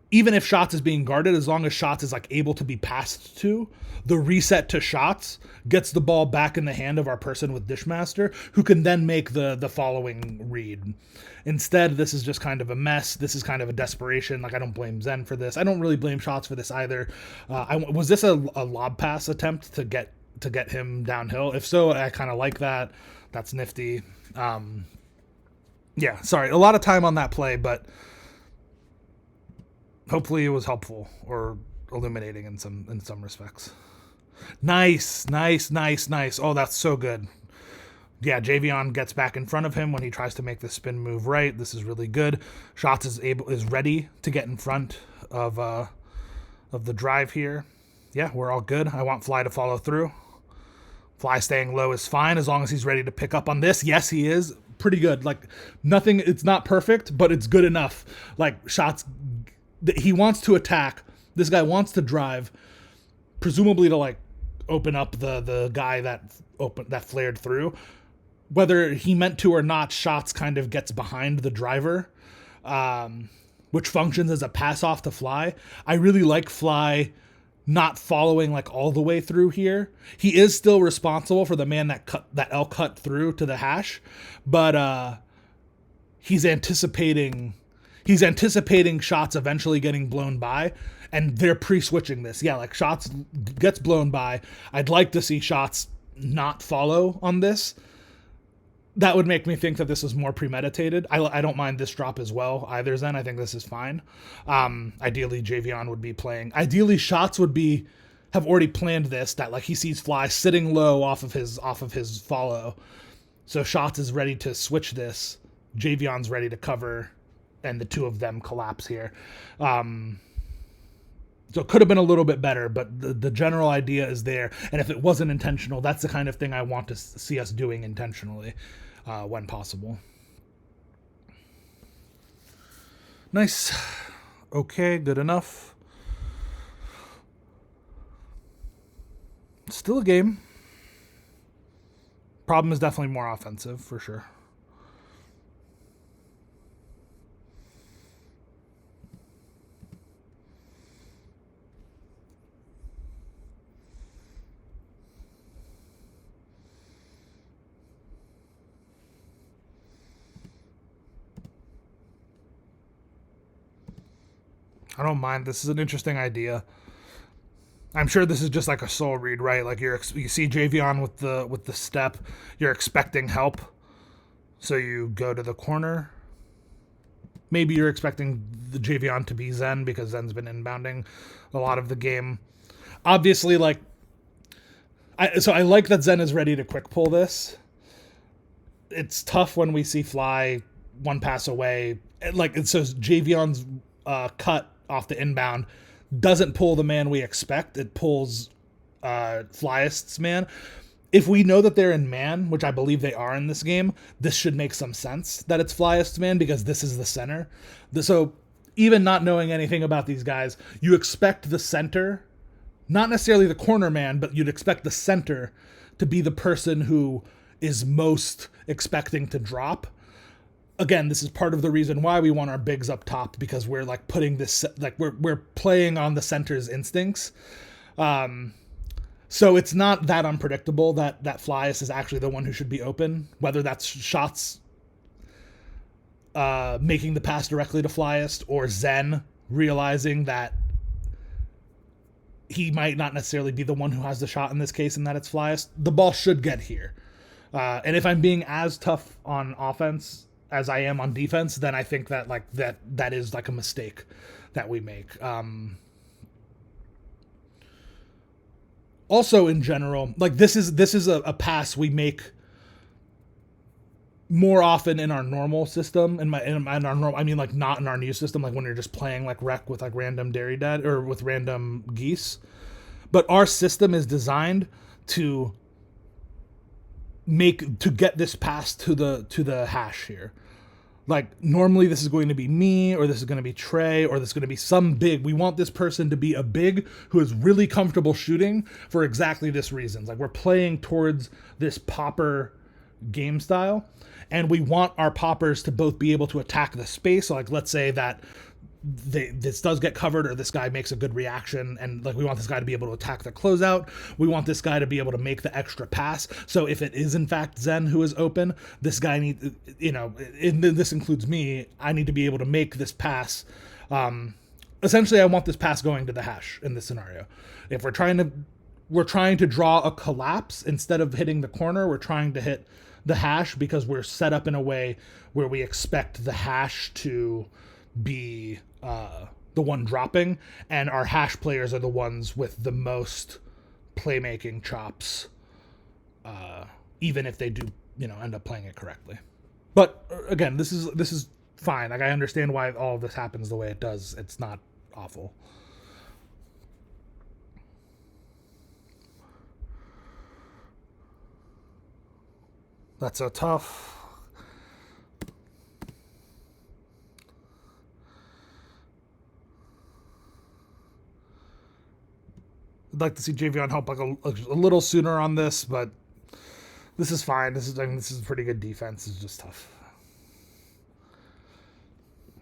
Even if Shots is being guarded, as long as Shots is like able to be passed to, the reset to Shots gets the ball back in the hand of our person with Dishmaster, who can then make the following read. Instead, this is just kind of a mess. This is kind of a desperation. Like, I don't blame Zen for this. I don't really blame Shots for this either. Was this a lob pass attempt to get him downhill? If so, I kind of like that. That's nifty. Yeah, sorry, a lot of time on that play, but hopefully it was helpful or illuminating in some respects. Nice. Oh, that's so good. Yeah, Javion gets back in front of him when he tries to make the spin move right. This is really good. Shots is ready to get in front of the drive here. Yeah, we're all good. I want Fly to follow through. Fly staying low is fine as long as he's ready to pick up on this. Yes, he is. Pretty good. Like, nothing, it's not perfect, but it's good enough. Like, Shots, he wants to attack. This guy wants to drive, presumably to like open up the guy that flared through. Whether he meant to or not, Shots kind of gets behind the driver, which functions as a pass off to Fly. I really like Fly not following like all the way through here. He is still responsible for the man that L cut through to the hash, but he's anticipating Shots eventually getting blown by, and they're pre-switching this. Yeah, like, Shots gets blown by. I'd like to see Shots not follow on this. That would make me think that this is more premeditated. I don't mind this drop as well either, Zen. I think this is fine. Ideally, Javion would be playing. Ideally, Shots have already planned this, that like he sees Fly sitting low off of his follow. So Shots is ready to switch this. Javion's ready to cover, and the two of them collapse here. So it could have been a little bit better, but the general idea is there. And if it wasn't intentional, that's the kind of thing I want to see us doing intentionally when possible. Nice. Okay, good enough. Still a game. Problem is definitely more offensive, for sure. I don't mind. This is an interesting idea. I'm sure this is just like a soul read, right? Like, you see Javion with the step. You're expecting help, so you go to the corner. Maybe you're expecting the Javion to be Zen because Zen's been inbounding a lot of the game. Obviously, like, So I like that Zen is ready to quick pull this. It's tough when we see Fly one pass away. Like, it says Javion's cut off the inbound doesn't pull the man we expect. It pulls Flyist's man. If we know that they're in man, which I believe they are in this game, this should make some sense that it's Flyist's man because this is the center. So even not knowing anything about these guys, you expect the center, not necessarily the corner man, but you'd expect the center to be the person who is most expecting to drop. Again, this is part of the reason why we want our bigs up top, because we're like putting this, like we're playing on the center's instincts. So it's not that unpredictable that Flyist is actually the one who should be open, whether that's Shots making the pass directly to Flyist, or Zen realizing that he might not necessarily be the one who has the shot in this case and that it's Flyist. The ball should get here. And if I'm being as tough on offense as I am on defense, then I think that like that is like a mistake that we make. Also, in general, like this is a pass we make more often in our normal system. In our normal, I mean, like not in our new system, like when you're just playing like rec with like random dairy dad or with random geese. But our system is designed to get this pass to the hash here. Like, normally this is going to be me, or this is going to be Trey, or this is going to be some big. We want this person to be a big who is really comfortable shooting for exactly this reason. Like, we're playing towards this popper game style, and we want our poppers to both be able to attack the space. So, like, let's say that this does get covered, or this guy makes a good reaction, and like we want this guy to be able to attack the closeout. We want this guy to be able to make the extra pass. So if it is in fact Zen who is open, this guy needs, this includes me, I need to be able to make this pass. Essentially, I want this pass going to the hash in this scenario. If we're trying to draw a collapse instead of hitting the corner, we're trying to hit the hash because we're set up in a way where we expect the hash to be the one dropping, and our hash players are the ones with the most playmaking chops, even if they do end up playing it correctly. But again, this is fine. Like, I understand why all of this happens the way it does. It's not awful. That's so tough. I'd like to see Javion help like a little sooner on this, but this is fine. This is pretty good defense. It's just tough.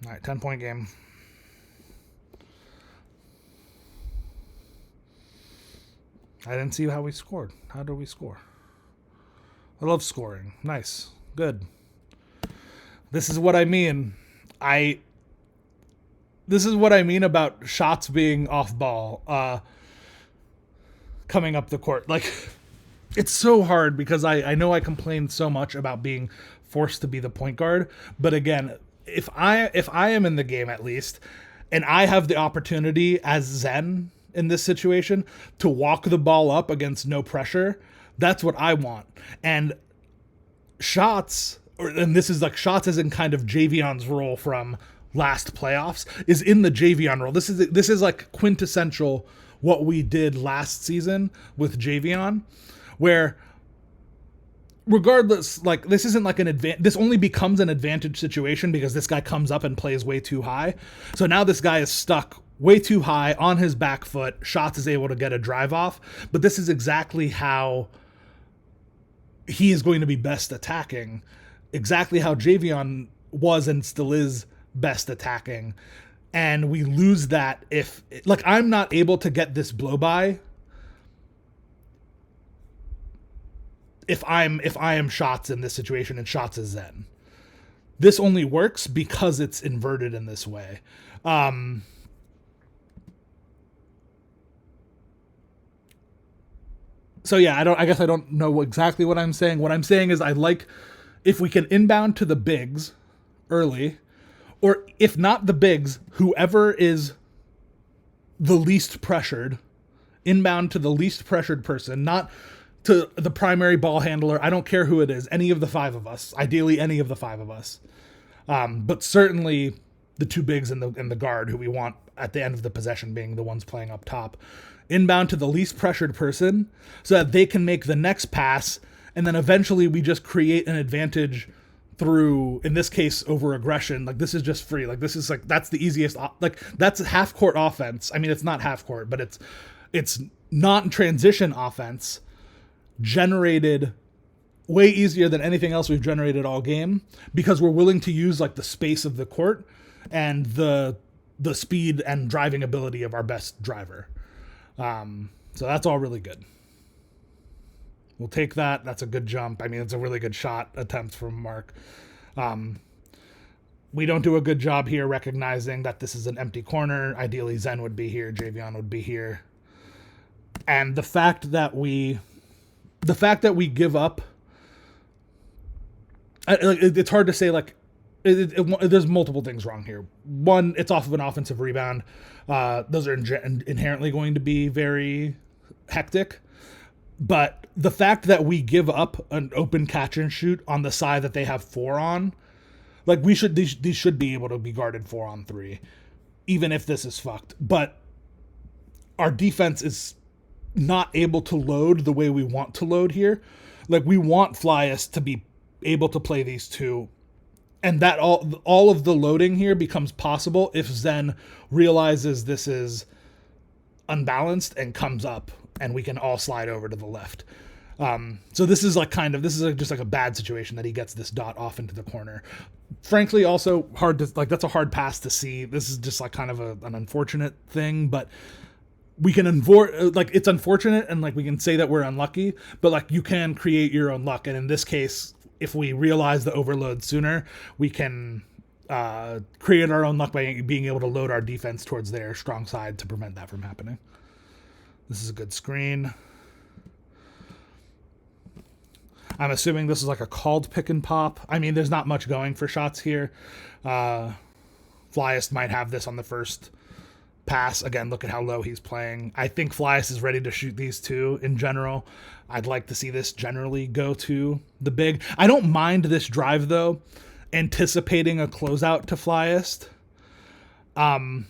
All right, 10-point game. I didn't see how we scored. How did we score? I love scoring. Nice. Good. This is what I mean. This is what I mean about shots being off ball. Coming up the court. Like, it's so hard because I know I complained so much about being forced to be the point guard. But again, if I am in the game at least, and I have the opportunity as Zen in this situation to walk the ball up against no pressure, that's what I want. And Shots, and this is like Shots is in kind of Javion's role from last playoffs, is in the Javion role. This is like quintessential what we did last season with Javion, where regardless, like this isn't like this only becomes an advantage situation because this guy comes up and plays way too high. So now this guy is stuck way too high on his back foot. Shots is able to get a drive off, but this is exactly how he is going to be best attacking, exactly how Javion was and still is best attacking. And we lose that if, like, I'm not able to get this blow by if I am Shots in this situation and Shots is Zen. This only works because it's inverted in this way. So yeah, I guess I don't know exactly what I'm saying. What I'm saying is I like if we can inbound to the bigs early, or if not the bigs, whoever is the least pressured, inbound to the least pressured person, not to the primary ball handler. I don't care who it is, any of the 5 of us, ideally any of the 5 of us. But certainly the 2 bigs and the guard who we want at the end of the possession being the ones playing up top. Inbound to the least pressured person so that they can make the next pass, and then eventually we just create an advantage through, in this case, over aggression. Like, this is just free. Like, this is like, that's the easiest, like, that's half court offense. I mean, it's not half court, but it's not transition offense generated way easier than anything else we've generated all game, because we're willing to use like the space of the court and the speed and driving ability of our best driver. So that's all really good. We'll take that. That's a good jump. I mean, it's a really good shot attempt from Mark. We don't do a good job here recognizing that this is an empty corner. Ideally, Zen would be here. Javion would be here. And the fact that we give up, it's hard to say, like, there's multiple things wrong here. One, it's off of an offensive rebound. Those are inherently going to be very hectic. But the fact that we give up an open catch and shoot on the side that they have 4 on, like, these should be able to be guarded 4-on-3, even if this is fucked. But our defense is not able to load the way we want to load here. Like, we want Flyus to be able to play these 2. And that all of the loading here becomes possible if Zen realizes this is unbalanced and comes up, and we can all slide over to the left. So this is just like a bad situation that he gets this dot off into the corner. Frankly, also hard to, like, that's a hard pass to see. This is just like kind of an unfortunate thing, but we can it's unfortunate, and like we can say that we're unlucky, but like you can create your own luck. And in this case, if we realize the overload sooner, we can create our own luck by being able to load our defense towards their strong side to prevent that from happening. This is a good screen. I'm assuming this is like a called pick and pop. I mean, there's not much going for shots here. Flyest might have this on the first pass. Again, look at how low he's playing. I think Flyest is ready to shoot these 2 in general. I'd like to see this generally go to the big. I don't mind this drive, though, anticipating a closeout to Flyest. And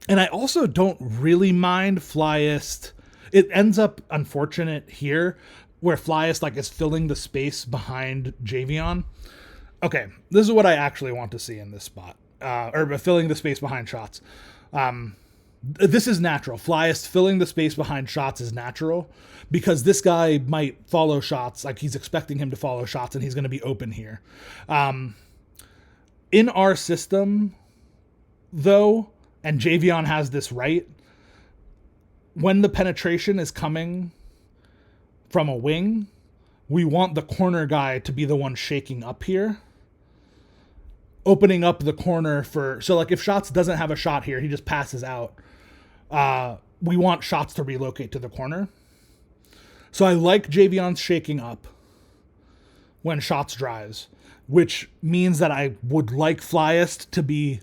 I also don't really mind Flyest. It ends up unfortunate here where Flyest like is filling the space behind Javion. Okay, this is what I actually want to see in this spot. Or filling the space behind shots. This is natural. Flyest filling the space behind shots is natural because this guy might follow shots. Like, he's expecting him to follow shots, and he's going to be open here. In our system, though, and Javion has this right, when the penetration is coming from a wing, we want the corner guy to be the one shaking up here, opening up the corner so like if Shots doesn't have a shot here, he just passes out. We want Shots to relocate to the corner. So I like Javion's shaking up when Shots drives, which means that I would like Flyest to be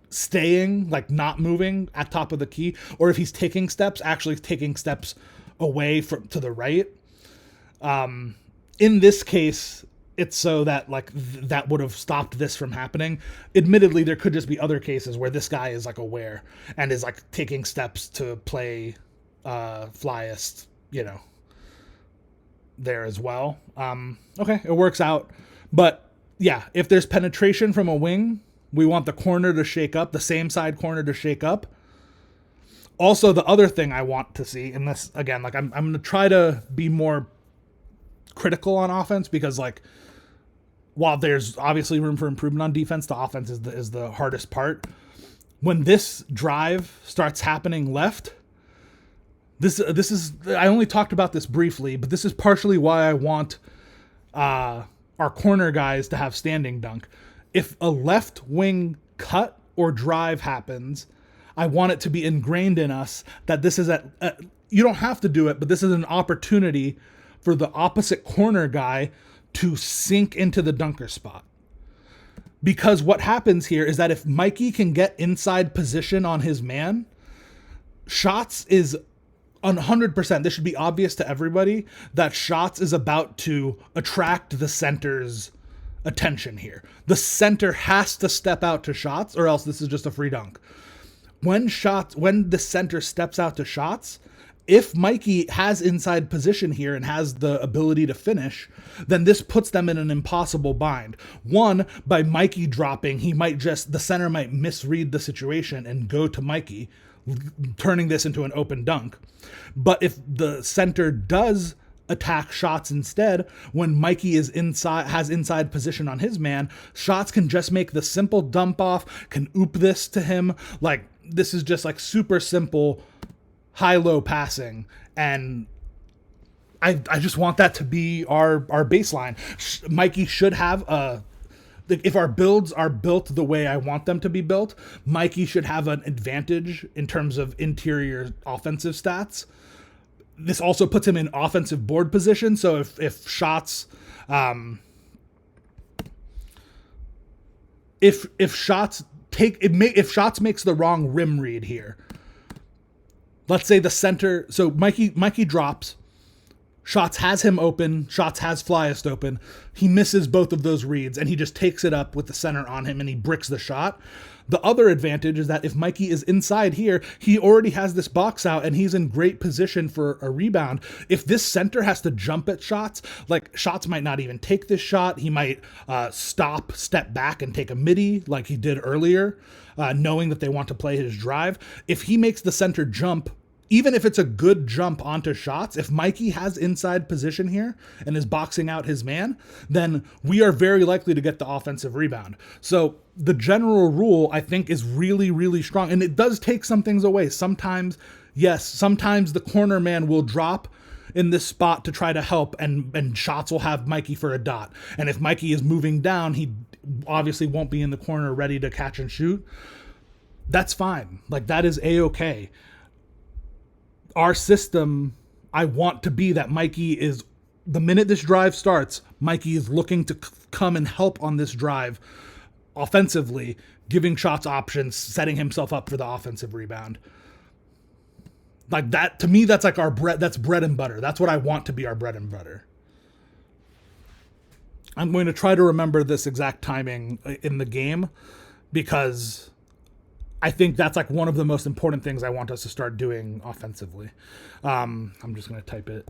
staying, like not moving at top of the key, or if he's taking steps, actually taking steps away to the right. In this case, it's so that like that would have stopped this from happening. Admittedly, there could just be other cases where this guy is like aware and is like taking steps to play Flyest, there as well. Okay, it works out. But yeah, if there's penetration from a wing, we want the corner to shake up, the same side corner to shake up. Also, the other thing I want to see in this, again, like I'm going to try to be more critical on offense because like, while there's obviously room for improvement on defense, the offense is the hardest part. When this drive starts happening left, this is, I only talked about this briefly, but this is partially why I want our corner guys to have standing dunk. If a left wing cut or drive happens, I want it to be ingrained in us that this is you don't have to do it, but this is an opportunity for the opposite corner guy to sink into the dunker spot. Because what happens here is that if Mikey can get inside position on his man, Shots is 100%, this should be obvious to everybody that Shots is about to attract the center's attention here. The center has to step out to Shots, or else this is just a free dunk. When the center steps out to Shots, if Mikey has inside position here and has the ability to finish, then this puts them in an impossible bind. One, by Mikey dropping, the center might misread the situation and go to Mikey, turning this into an open dunk. But if the center does attack Shots instead, when Mikey has inside position on his man, Shots can just make the simple dump off, can oop this to him. Like, this is just like super simple high-low passing, and I just want that to be our baseline. Mikey should have if our builds are built the way I want them to be built, Mikey should have an advantage in terms of interior offensive stats. This also puts him in offensive board position, so if Shots if Shots makes the wrong rim read here, let's say the center, so Mikey drops, Shots has him open, Shots has Flyest open, he misses both of those reads, and he just takes it up with the center on him, and he bricks the shot. The other advantage is that if Mikey is inside here, he already has this box out, and he's in great position for a rebound. If this center has to jump at Shots, like, Shots might not even take this shot, he might step back and take a midi, like he did earlier, knowing that they want to play his drive. If he makes the center jump, even if it's a good jump onto Shots, if Mikey has inside position here and is boxing out his man, then we are very likely to get the offensive rebound. So the general rule, I think, is really, really strong. And it does take some things away. Sometimes the corner man will drop in this spot to try to help, and Shots will have Mikey for a dot. And if Mikey is moving down, he obviously won't be in the corner ready to catch and shoot. That's fine. Like, that is A-okay. Our system, I want to be that Mikey is, the minute this drive starts, Mikey is looking to come and help on this drive offensively, giving Shots options, setting himself up for the offensive rebound. Like, that, to me, that's like that's bread and butter. That's what I want to be our bread and butter. I'm going to try to remember this exact timing in the game, because I think that's like one of the most important things I want us to start doing offensively. I'm just going to type it.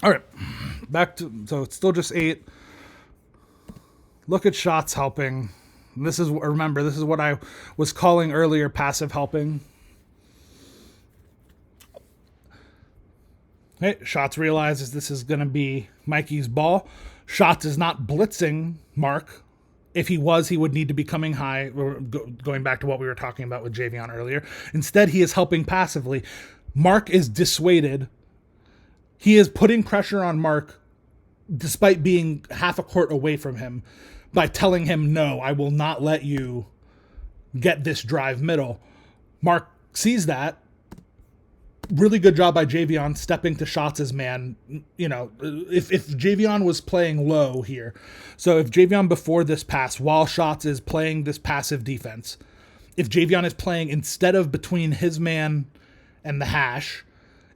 All right, so it's still just 8. Look at Shots helping. Remember, this is what I was calling earlier passive helping. Okay, Shots realizes this is going to be Mikey's ball. Shots is not blitzing Mark. If he was, he would need to be coming high, going back to what we were talking about with Javion earlier. Instead, he is helping passively. Mark is dissuaded. He is putting pressure on Mark, despite being half a court away from him, by telling him, no, I will not let you get this drive middle. Mark sees that. Really good job by Javion stepping to Shots' man. You know, if Javion was playing low here, so if Javion before this pass, while Shots is playing this passive defense, if Javion is playing instead of between his man and the hash,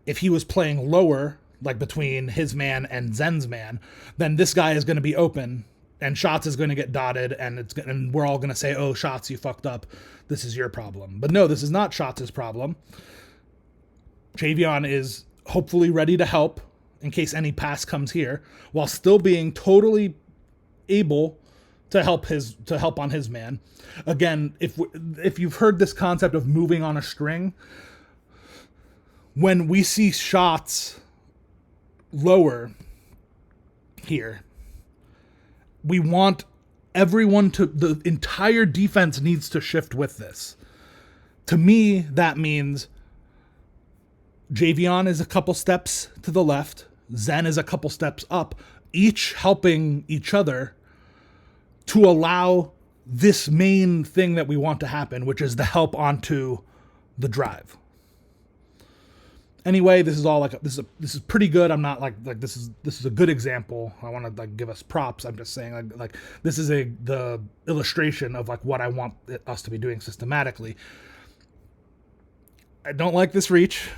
if he was playing lower, like between his man and Zen's man, then this guy is going to be open, and Shots is going to get dotted, and we're all going to say, oh, Shots, you fucked up. This is your problem. But no, this is not Shots' problem. Javion is hopefully ready to help in case any pass comes here, while still being totally able to help on his man. Again, if you've heard this concept of moving on a string, when we see Shots lower here, we want everyone the entire defense needs to shift with this. To me, that means Javion is a couple steps to the left, Zen is a couple steps up, each helping each other to allow this main thing that we want to happen, which is the help onto the drive. Anyway, this is all like this is pretty good. I'm not like this is a good example. I want to like give us props. I'm just saying like this is the illustration of like what I want us to be doing systematically. I don't like this reach.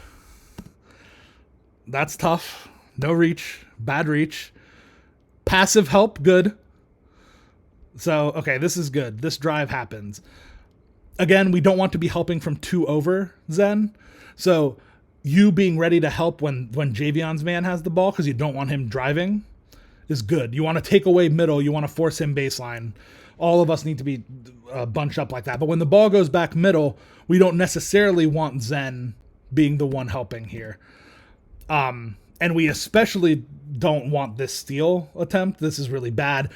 That's tough. No reach. Bad reach. Passive help, good. So, okay, this is good. This drive happens. Again, we don't want to be helping from 2 over Zen. So, you being ready to help when Javion's man has the ball, because you don't want him driving, is good. You want to take away middle. You want to force him baseline. All of us need to be bunched up like that. But when the ball goes back middle, we don't necessarily want Zen being the one helping here. And we especially don't want this steal attempt. This is really bad.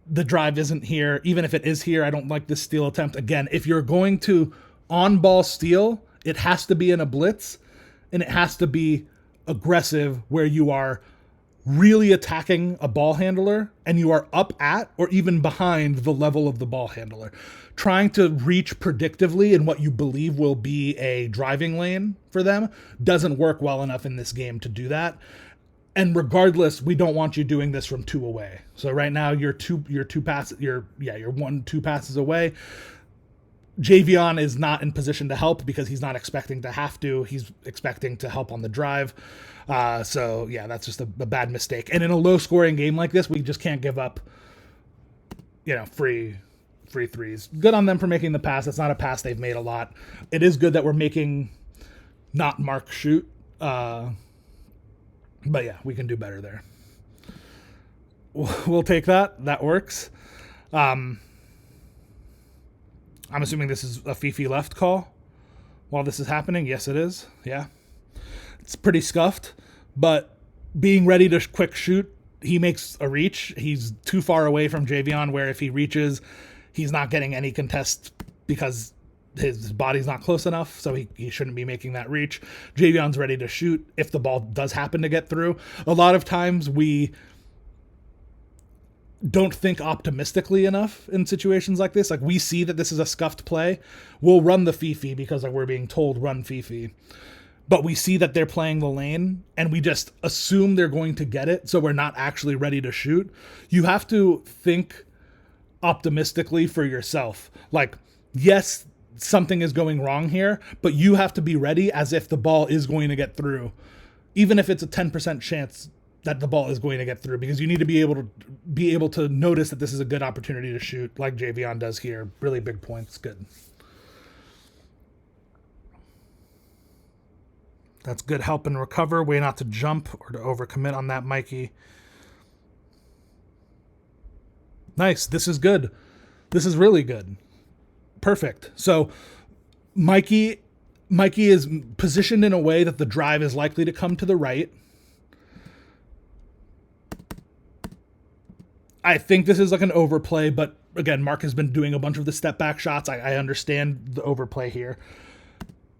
The drive isn't here. Even if it is here, I don't like this steal attempt. Again, if you're going to on-ball steal, it has to be in a blitz, and it has to be aggressive where you are really attacking a ball handler and you are up at or even behind the level of the ball handler. Trying to reach predictively in what you believe will be a driving lane for them doesn't work well enough in this game to do that. And regardless, we don't want you doing this from 2 away. So right now you're 2 passes, you're 1-2 passes away. Javion is not in position to help because he's not expecting to have to. He's expecting to help on the drive. So yeah, that's just a bad mistake. And in a low scoring game like this, we just can't give up, free threes. Good on them for making the pass. That's not a pass they've made a lot. It is good that we're making not Mark shoot. But yeah, we can do better there. We'll take that. That works. I'm assuming this is a Fifi left call while this is happening. Yes, it is. Yeah. It's pretty scuffed, but being ready to quick shoot, he makes a reach. He's too far away from Javion where if he reaches, he's not getting any contest because his body's not close enough, so he shouldn't be making that reach. Javion's ready to shoot if the ball does happen to get through. A lot of times we don't think optimistically enough in situations like this. Like we see that this is a scuffed play. We'll run the Fifi because like we're being told run Fifi. But we see that they're playing the lane and we just assume they're going to get it, so we're not actually ready to shoot. You have to think optimistically for yourself. Like, yes, something is going wrong here, but you have to be ready as if the ball is going to get through, even if it's a 10% chance that the ball is going to get through, because you need to be able to notice that this is a good opportunity to shoot, like Javion does here. Really big points. Good. That's good help and recover. Way not to jump or to overcommit on that, Mikey. Nice. This is good. This is really good. Perfect. So Mikey is positioned in a way that the drive is likely to come to the right. I think this is like an overplay, but again, Mark has been doing a bunch of the step back shots. I understand the overplay here.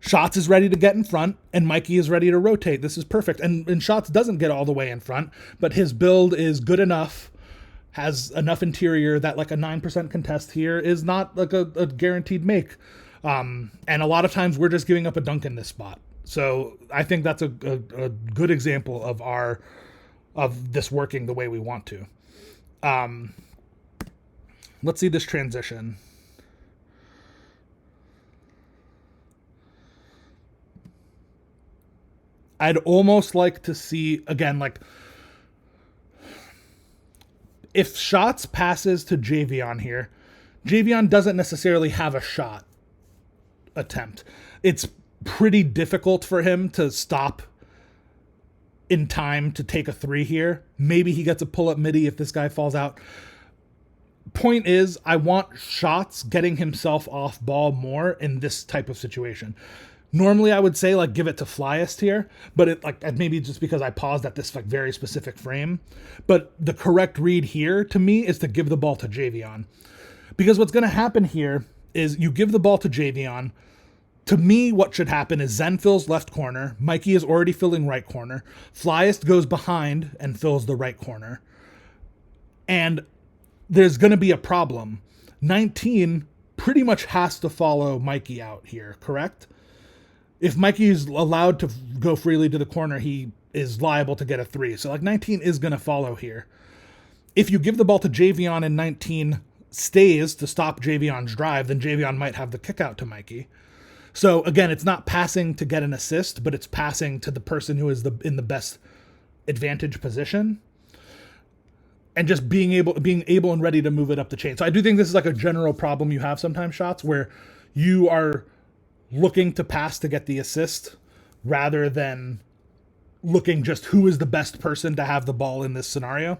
Shots is ready to get in front, and Mikey is ready to rotate. This is perfect. And Shots doesn't get all the way in front, but his build is good enough, has enough interior that like a 9% contest here is not like a guaranteed make. And a lot of times we're just giving up a dunk in this spot. So I think that's a good example of this working the way we want to. Let's see this transition. I'd almost like to see, again, like, if Shots passes to Javion here, Javion doesn't necessarily have a shot attempt. It's pretty difficult for him to stop in time to take a 3 here. Maybe he gets a pull-up midi if this guy falls out. Point is, I want Shots getting himself off ball more in this type of situation. Normally I would say like give it to Flyest here, but it like maybe just because I paused at this like very specific frame. But the correct read here to me is to give the ball to Javion. Because what's going to happen here is you give the ball to Javion. To me, what should happen is Zen fills left corner. Mikey is already filling right corner. Flyest goes behind and fills the right corner. And there's going to be a problem. 19 pretty much has to follow Mikey out here, correct? If Mikey is allowed to go freely to the corner, he is liable to get a 3. So like 19 is going to follow here. If you give the ball to Javion and 19 stays to stop Javion's drive, then Javion might have the kick out to Mikey. So again, it's not passing to get an assist, but it's passing to the person who is in the best advantage position, and just being able and ready to move it up the chain. So I do think this is like a general problem you have sometimes, shots, where you are looking to pass to get the assist rather than looking just who is the best person to have the ball in this scenario.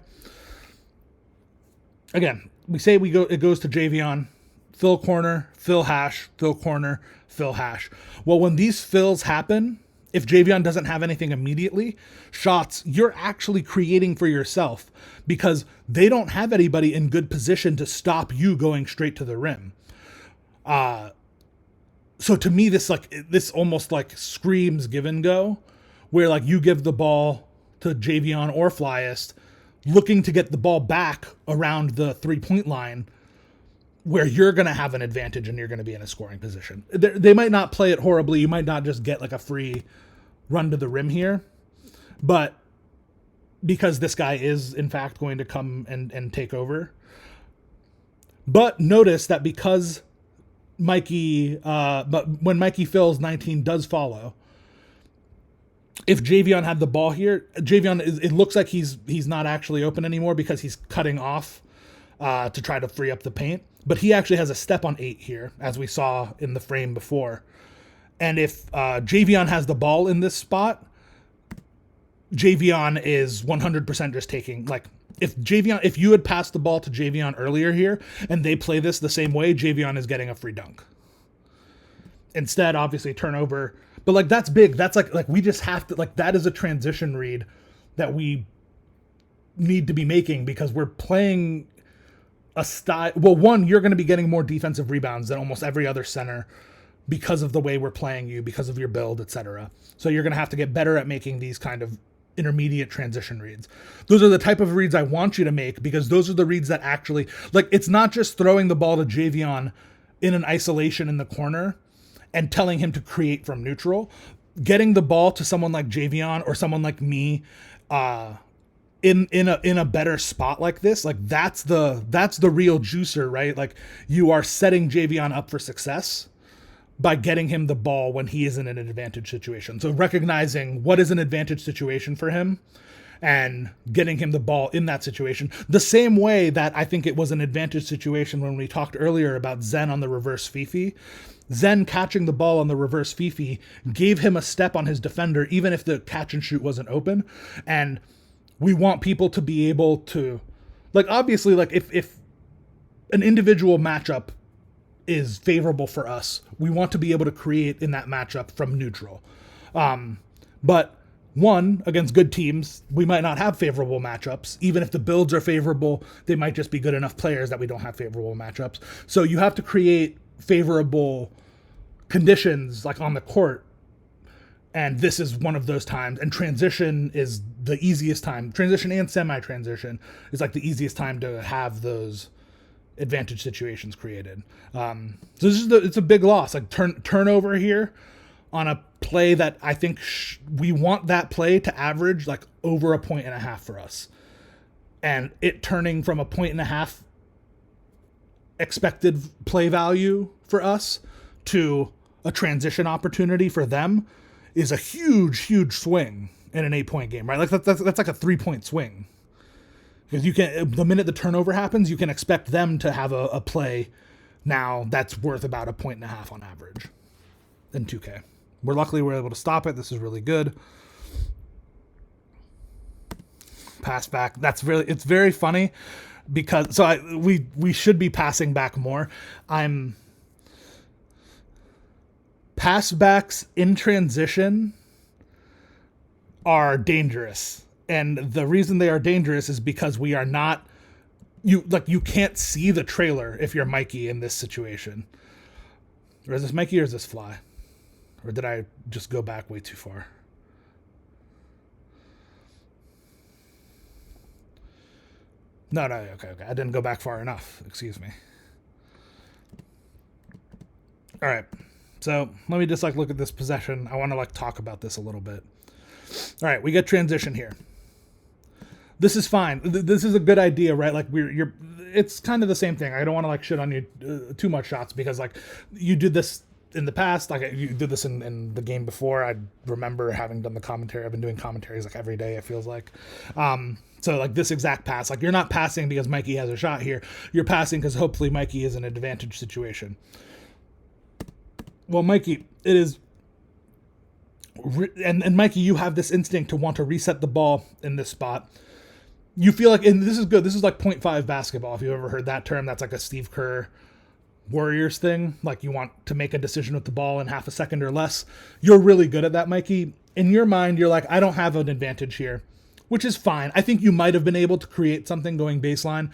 Again, we say it goes to Javion, fill corner, fill hash, fill corner, fill hash. Well, when these fills happen, if Javion doesn't have anything immediately, shots, you're actually creating for yourself because they don't have anybody in good position to stop you going straight to the rim. So to me, this almost like screams give and go, where like you give the ball to Javion or Flyest, looking to get the ball back around the 3-point line, where you're going to have an advantage and you're going to be in a scoring position. They might not play it horribly. You might not just get like a free run to the rim here, but because this guy is in fact going to come and take over. But notice that because Mikey, but when Mikey fills, 19 does follow. If Javion had the ball here, it looks like he's not actually open anymore because he's cutting off to try to free up the paint. But he actually has a step on 8 here, as we saw in the frame before. And if Javion has the ball in this spot, Javion is 100% just taking, like, if you had passed the ball to Javion earlier here and they play this the same way, Javion is getting a free dunk. Instead, obviously, turnover. But, like, that's big. That's, like we just have to, like, that is a transition read that we need to be making because we're playing a style. Well, one, you're going to be getting more defensive rebounds than almost every other center because of the way we're playing you, because of your build, etc. So you're going to have to get better at making these kind of intermediate transition reads. Those are the type of reads I want you to make because those are the reads that actually, like, it's not just throwing the ball to Javion in an isolation in the corner and telling him to create from neutral. Getting the ball to someone like Javion or someone like me in a better spot like this, like that's the real juicer, right? Like you are setting Javion up for success by getting him the ball when he is in an advantage situation. So recognizing what is an advantage situation for him and getting him the ball in that situation. The same way that I think it was an advantage situation when we talked earlier about Zen on the reverse Fifi. Zen catching the ball on the reverse Fifi gave him a step on his defender, even if the catch and shoot wasn't open. And we want people to be able to, like, obviously, like if an individual matchup is favorable for us, we want to be able to create in that matchup from neutral. But one, against good teams, we might not have favorable matchups. Even if the builds are favorable, they might just be good enough players that we don't have favorable matchups. So you have to create favorable conditions like on the court. And this is one of those times. And transition is the easiest time. Transition and semi-transition is like the easiest time to have those advantage situations created. So it's a big loss. Like turnover here on a play that I think we want that play to average like over 1.5 points for us. And it turning from 1.5 points expected play value for us to a transition opportunity for them is a huge swing in an 8-point game, right? Like that's like a 3-point swing. Because you can, the minute the turnover happens, you can expect them to have a play now that's worth about 1.5 points on average in 2K. We're able to stop it. This is really good. Pass back. It's very funny because we should be passing back more. Pass backs in transition are dangerous. And the reason they are dangerous is because we are not, you can't see the trailer if you're Mikey in this situation. Or is this Mikey or is this Fly? Or did I just go back way too far? No, okay. I didn't go back far enough. Excuse me. All right. So let me just like look at this possession. I want to like talk about this a little bit. All right, we get transition here. This is fine. This is a good idea, right? Like it's kind of the same thing. I don't want to like shit on you too much shots because like you did this in the past, like you did this in the game before. I remember having done the commentary. I've been doing commentaries like every day, it feels like. So like this exact pass, like you're not passing because Mikey has a shot here. You're passing because hopefully Mikey is in an advantage situation. Well, Mikey, it is, and Mikey, you have this instinct to want to reset the ball in this spot. You feel like, and this is good. This is like 0.5 basketball. If you've ever heard that term, that's like a Steve Kerr Warriors thing. Like you want to make a decision with the ball in half a second or less. You're really good at that, Mikey. In your mind, you're like, I don't have an advantage here, which is fine. I think you might have been able to create something going baseline,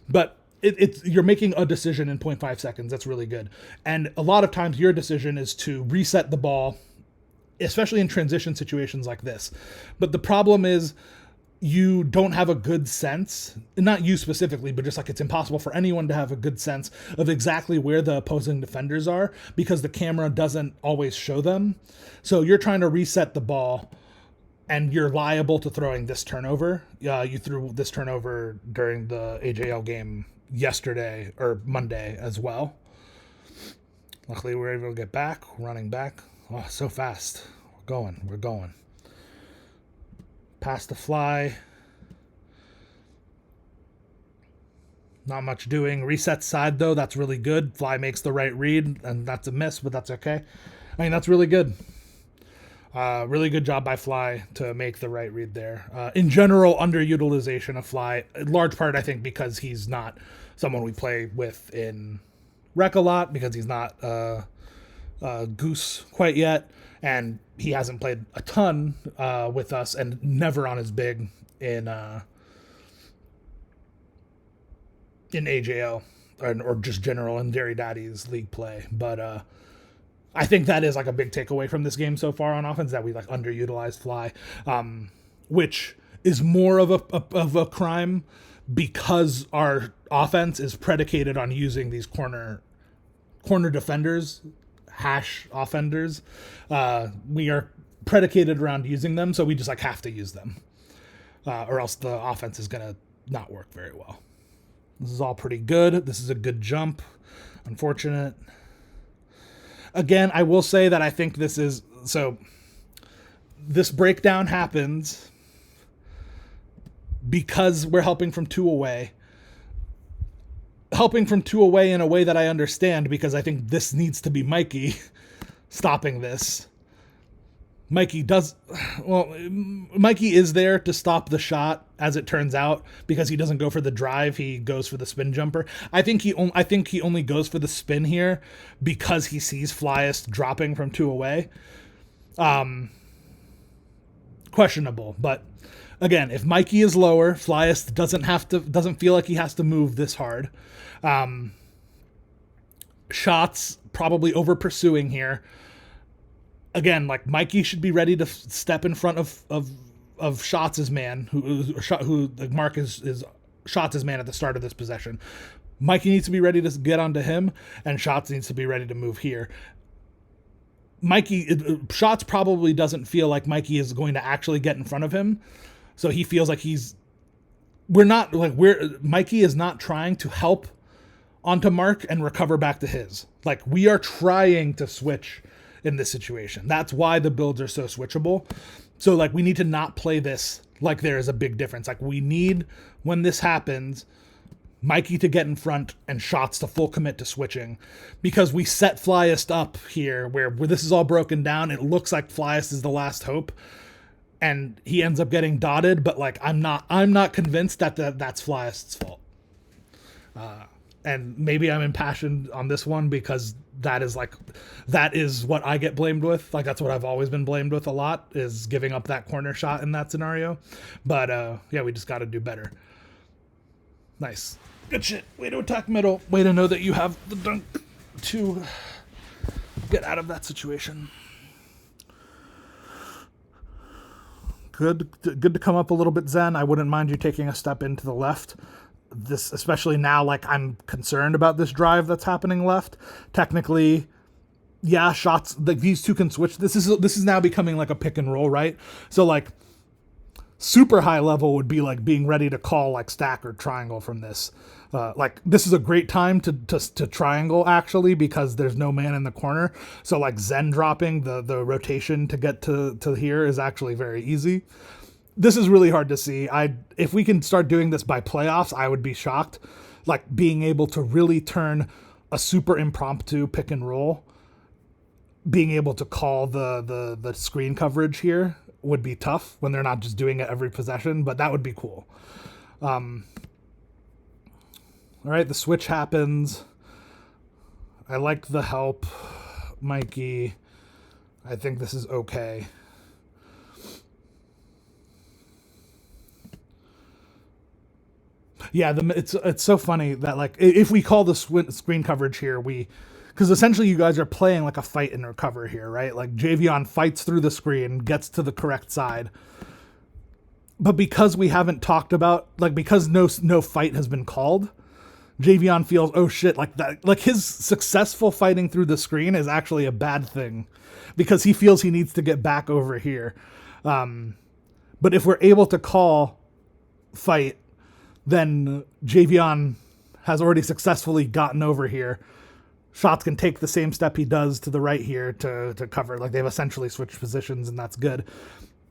but you're making a decision in 0.5 seconds. That's really good. And a lot of times your decision is to reset the ball, especially in transition situations like this. But the problem is you don't have a good sense, not you specifically, but just like it's impossible for anyone to have a good sense of exactly where the opposing defenders are because the camera doesn't always show them. So you're trying to reset the ball and you're liable to throwing this turnover. You threw this turnover during the AJL game yesterday or Monday as well. Luckily, we were able to get back, running back. Oh, so fast. We're going. Pass the fly. Not much doing. Reset side, though. That's really good. Fly makes the right read, and that's a miss, but that's okay. I mean, that's really good. Really good job by Fly to make the right read there. In general, underutilization of Fly, in large part, I think, because he's not someone we play with in Rec a lot, because he's not Goose quite yet, and he hasn't played a ton with us, and never on his big in AJL or just general in Dairy Daddy's league play, but I think that is like a big takeaway from this game so far on offense, that we like underutilized Fly, which is more of a crime because our offense is predicated on using these corner defenders, hash offenders. We are predicated around using them, so we just like have to use them, or else the offense is gonna not work very well. This is all pretty good. This is a good jump. Unfortunate. Again, I will say that I think this breakdown happens because we're helping from two away. Helping from two away in a way that I understand, because I think this needs to be Mikey stopping this. Mikey is there to stop the shot, as it turns out, because he doesn't go for the drive, he goes for the spin jumper. I think he only goes for the spin here because he sees Flyest dropping from two away. Questionable, but again, if Mikey is lower, Flyest doesn't feel like he has to move this hard. Shots probably over pursuing here. Again, like Mikey should be ready to step in front of Shots' man, who Mark is Shots' man at the start of this possession. Mikey needs to be ready to get onto him, and Shots needs to be ready to move here. Shots probably doesn't feel like Mikey is going to actually get in front of him, so he feels like Mikey is not trying to help onto Mark and recover back to his. Like, we are trying to switch in this situation. That's why the builds are so switchable. So like, we need to not play this like there is a big difference. Like, we need, when this happens, Mikey to get in front and Shots to full commit to switching, because we set Flyest up here where this is all broken down. It looks like Flyest is the last hope, and he ends up getting dotted. But like, I'm not convinced that that's Flyest's fault. And maybe I'm impassioned on this one because that is what I get blamed with. Like, that's what I've always been blamed with a lot, is giving up that corner shot in that scenario. But yeah, we just got to do better. Nice. Good shit. Way to attack middle. Way to know that you have the dunk to get out of that situation. Good to come up a little bit, Zen. I wouldn't mind you taking a step into the left. this, especially now, like I'm concerned about this drive that's happening left. Technically, yeah, shots like these two can switch. This is now becoming like a pick and roll, right? So like super high level would be like being ready to call like stack or triangle from this. Like this is a great time to triangle actually, because there's no man in the corner. So like Zen dropping the rotation to get to here is actually very easy. This is really hard to see. If we can start doing this by playoffs, I would be shocked. Like being able to really turn a super impromptu pick and roll, being able to call the screen coverage here would be tough when they're not just doing it every possession, but that would be cool. All right, the switch happens. I like the help, Mikey. I think this is okay. Yeah, it's so funny that like if we call the screen coverage here, because essentially you guys are playing like a fight and recover here, right? Like Javion fights through the screen, gets to the correct side. But because we haven't talked about, like because no fight has been called, Javion feels, oh shit, like that, like his successful fighting through the screen is actually a bad thing because he feels he needs to get back over here. But if we're able to call fight, then Javion has already successfully gotten over here. Shots can take the same step he does to the right here to cover. Like they've essentially switched positions, and that's good.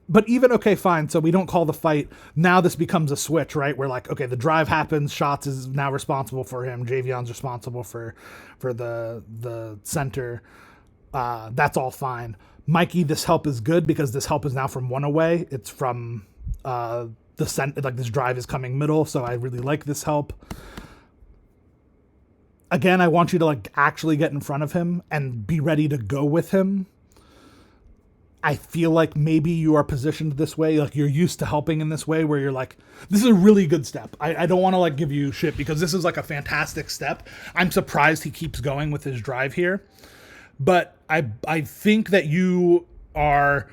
But even, okay, fine, so we don't call the fight. Now this becomes a switch, right? We're like, okay, the drive happens. Shots is now responsible for him. Javion's responsible for the center. That's all fine. Mikey, this help is good because this help is now from one away. It's from the center. Like this drive is coming middle, so I really like this help. Again, I want you to like actually get in front of him and be ready to go with him. I feel like maybe you are positioned this way, like you're used to helping in this way where you're like, this is a really good step. I don't want to like give you shit because this is like a fantastic step. I'm surprised he keeps going with his drive here. But I think that you are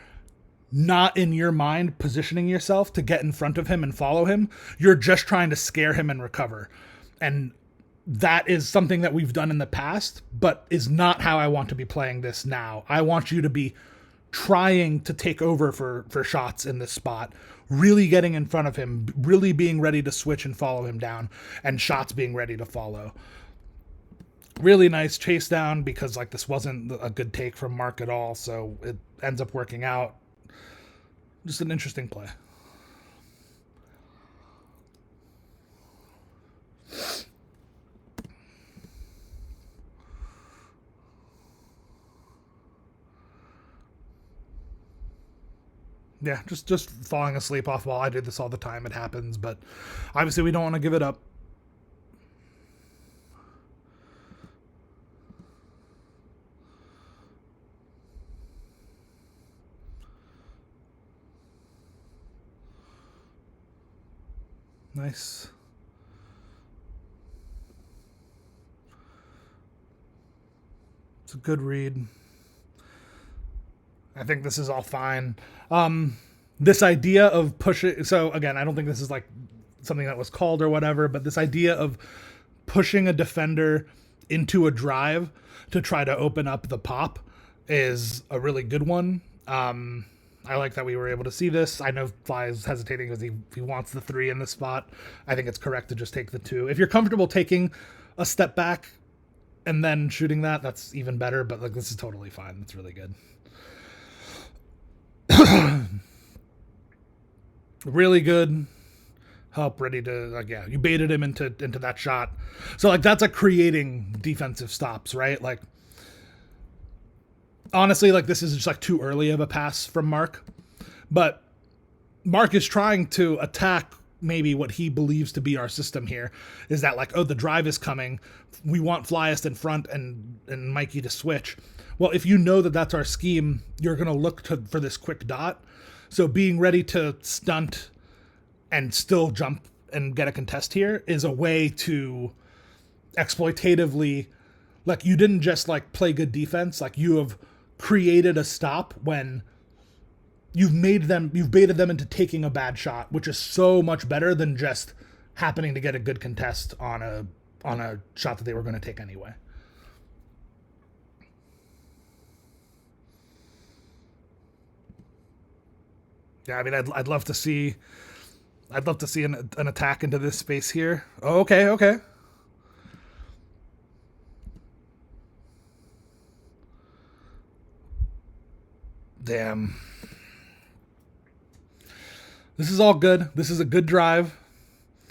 not in your mind positioning yourself to get in front of him and follow him. You're just trying to scare him and recover. And that is something that we've done in the past, but is not how I want to be playing this now. I want you to be trying to take over for shots in this spot, really getting in front of him, really being ready to switch and follow him down, and shots being ready to follow. Really nice chase down because like this wasn't a good take from Mark at all, so it ends up working out. Just an interesting play. Yeah, just falling asleep off ball. I do this all the time. It happens, but obviously we don't want to give it up. Nice. It's a good read. I think this is all fine. This idea of pushing, so again, I don't think this is like something that was called or whatever, but this idea of pushing a defender into a drive to try to open up the pop is a really good one. I like that we were able to see this. I know Fly is hesitating because he wants the 3 in this spot. I think it's correct to just take the 2. If you're comfortable taking a step back and then shooting that, that's even better, but like this is totally fine. That's really good. Really good help, ready to like, yeah, you baited him into that shot. So like that's like creating defensive stops, right? Like honestly, like this is just like too early of a pass from Mark, but Mark is trying to attack maybe what he believes to be our system here, is that like, oh, the drive is coming, we want Flyest in front and Mikey to switch. Well, if you know that that's our scheme, you're going to look for this quick dot. So being ready to stunt and still jump and get a contest here is a way to exploitatively, like you didn't just like play good defense, like you have created a stop when you've baited them into taking a bad shot, which is so much better than just happening to get a good contest on a shot that they were going to take anyway. Yeah, I mean, I'd love to see an attack into this space here. Oh, okay. Damn. This is all good. This is a good drive.